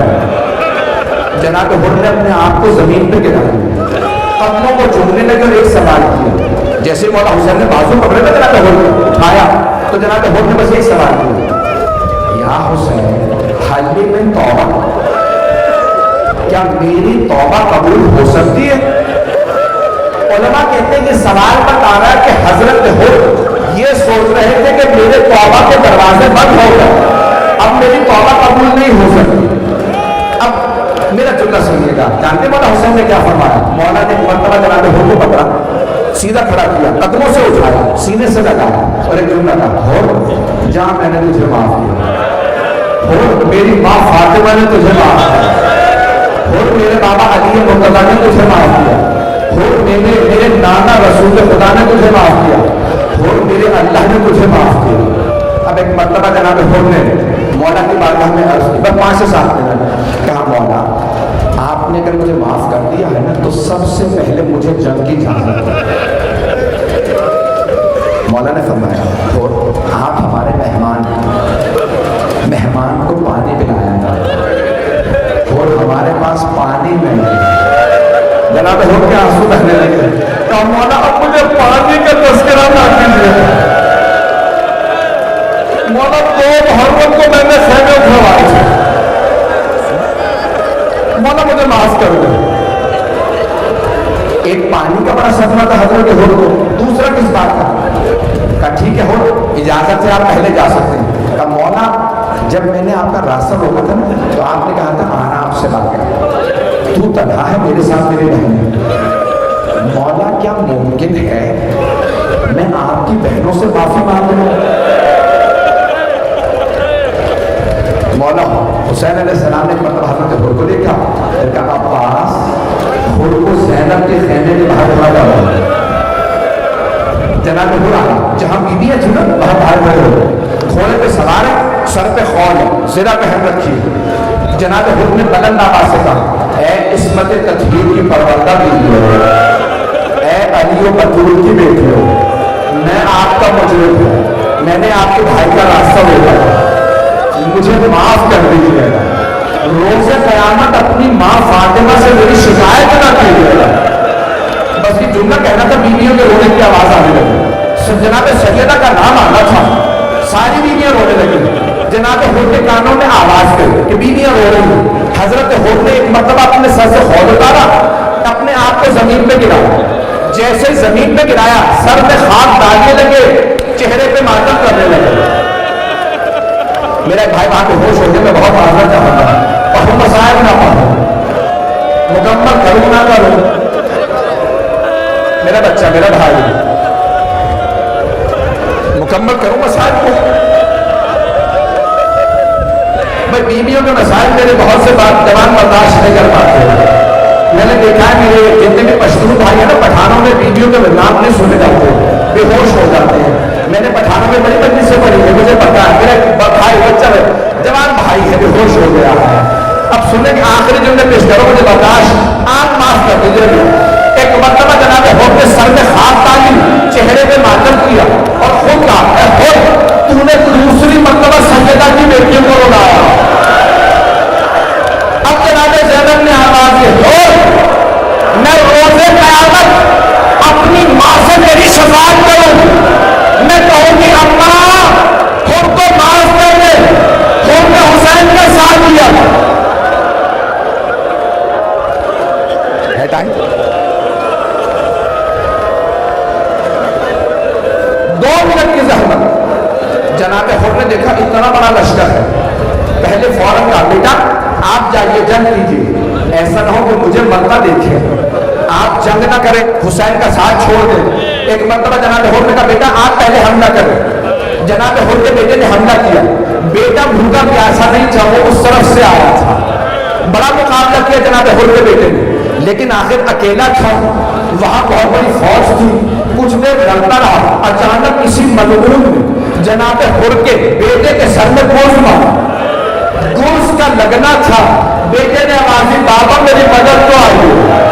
جناب حر نے اپنے آپ کو زمین پہ گرا دیا, قدموں کو چومنے لگے اور ایک سوال کیا. جیسے مولا حسین نے بازو پکڑے نا جناب حر کو اٹھایا تو جناب حر نے بس ایک سوال کیا یا حسین حل من توبہ, کیا میری توبہ قبول ہو سکتی ہے؟ علماء کہتے ہیں کہ سوال بتا رہا ہے کہ حضرت حر یہ سوچ رہے تھے کہ میرے توبہ کے دروازے بند ہو گئے, اب میری توبہ قبول نہیں ہو سکتی. اب میرا جملہ سنیے گا, جانتے مولا حسین نے کیا فرمایا؟ مولا نے ایک مرتبہ جناب حر کو پکڑا, سیدھا کھڑا کیا, قدموں سے اٹھایا, سینے سے لگایا اور ایک جملہ کہا حر جہاں میں نے تجھے معاف کیا, حر میری ماں فاطمہ نے تجھے معاف کیا, حر میرے بابا علی مرتضیٰ نے تجھے معاف کیا, حر میرے نانا رسول خدا نے تجھے معاف کیا, حر میرے اللہ نے تجھے معاف کیا. اب ایک مرتبہ جناب حر نے مولا کی بارگاہ میں عرض کی, بس 5 سے 7 منٹ. کہا مولا آپ نے اگر مجھے معاف کر دیا ہے نا تو سب سے پہلے مجھے جنگ کی اجازت ہے. مولا نے فرمایا آپ ہمارے مہمان ہیں, مہمان کو پانی پلایا جائے اور ہمارے پاس پانی نہیں ہے. جناب حر کے آنسو بہنے لگے. کہا مولا اب مجھے پانی کا تذکرہ نہ کیجیے. مولا 2 محرم کو میں نے خیمے اٹھوائے تھے, مولا مجھے معاف کر دو. ایک پانی کا بڑا صدمہ تھا حضرت حر کو, دوسرا کس بات کا؟ کہا ٹھیک ہے حر اجازت سے آپ پہلے جا سکتے ہیں. کہا مولا جب میں نے آپ کا راستہ روکا تھا نا تو آپ نے کہا تھا آنا آپ سے بات کریں, تو تنہا ہے, میرے ساتھ میرے بہن. مولا کیا ممکن ہے میں آپ کی بہنوں سے معافی مانگ رہا ہوں. مولا حسین علیہ السلام نے ایک مرتبہ حضرت حر کو دیکھا، پھر کہا عباس حر کو زینب کے خیمے کے باہر کھڑا ہوا. جناب حر آیا، جہاں بیویاں تھیں نا وہاں باہر کھڑے ہو، گھوڑے پہ سوار ہے، سر پہ خول ہے، زرہ پہن رکھی ہے. جناب حر نے بلند آواز سے کہا اے عصمت تطہیر کی پروردہ بیوی ہو، اے علی و بطول کی بیٹی ہو، میں آپ کا مجرم ہوں، میں نے آپ کے بھائی کا راستہ روکا، مجھے معاف کر دیجیے گا. روز قیامت اپنی ماں فاطمہ سے میری شکایت نہ کیجیے گا. بس یہ جملہ کہنا تھا، بیویوں کے رونے کی آواز آنے لگی. جناب سیدہ کا نام آنا تھا، ساری بیویاں رونے لگی. جناب حر کے کانوں میں آواز گئی کہ بیویاں رو رہی ہیں. حضرت حر نے ایک مرتبہ اپنے سر سے خود اتارا، اپنے آپ کو زمین پہ گرایا. جیسے زمین پہ گرایا سر میں خاک ڈالنے لگے، چہرے پہ ماتم کرنے لگے. میرے بھائی وہاں پہ ہوش ہو گئے. میں بہت معذرت چاہتا ہوں اور مسائل نہ پڑھوں، مکمل کروں نہ کروں. میرا بچہ، میرا بھائی، مکمل کروں مسائل کو. میں بیویوں کے مسائل میرے بہت سے بات جوان برداشت نہیں کر پاتے. میں نے دیکھا ہے میرے جتنے بھی پشتون بھائی ہیں نا، پٹھانوں میں بیویوں کے نام نہیں سنے جاتے، بے ہوش ہو جاتے ہیں. میں نے پٹھانوں میں بڑی مجلس سے پڑھی ہے، مجھے پتا ہے. میرا بھائی بچہ ہے، جوان بھائی ہے، بے ہوش ہو گیا ہے. اب سننے کے آخری جملے پیش کرو، مجھے برداشت آپ معاف کر دیجیے. ایک مرتبہ جناب حر نے سر میں خاک ڈالی، چہرے پہ ماتم کیا اور خود کہا اے حر تو نے دوسری مرتبہ سیدہ کی بیٹیوں کو رلایا. اب جناب زینب نے آواز دی میں روزے قیامت اپنی ماں سے میری شفاعت کروں، میں کہوں گی اماں حر کو معاف کر دے، حر نے حسین کا ساتھ دیا. ہے ٹائم 2 منٹ کی زحمت. جناب حر نے دیکھا اتنا بڑا لشکر ہے، پہلے فوراً کہا بیٹا آپ جائیے جنگ کیجیے، ایسا نہ ہو کہ مجھے مرتا دیکھے. آپ جنگ نہ کریں، حسین کا ساتھ چھوڑ دیں. ایک مرتبہ جناب حر نے کہا بیٹا آپ پہلے حملہ کریں. جناب حر کے بیٹے نے حملہ کیا. بیٹا بھوکا پیاسا نہیں تھا، وہ اس طرف سے آیا تھا. بڑا مقابلہ کیا جناب حر کے بیٹے نے، لیکن آخر اکیلا تھا. وہاں بہت بڑی فوج تھی، کچھ دیر لڑتا رہا. اچانک کسی ملعون نے جناب حر کے بیٹے کے سر میں گوشت مارا. گوشت کا لگنا تھا. بیٹے نے آواز دی بابا میری مدد تو آئی.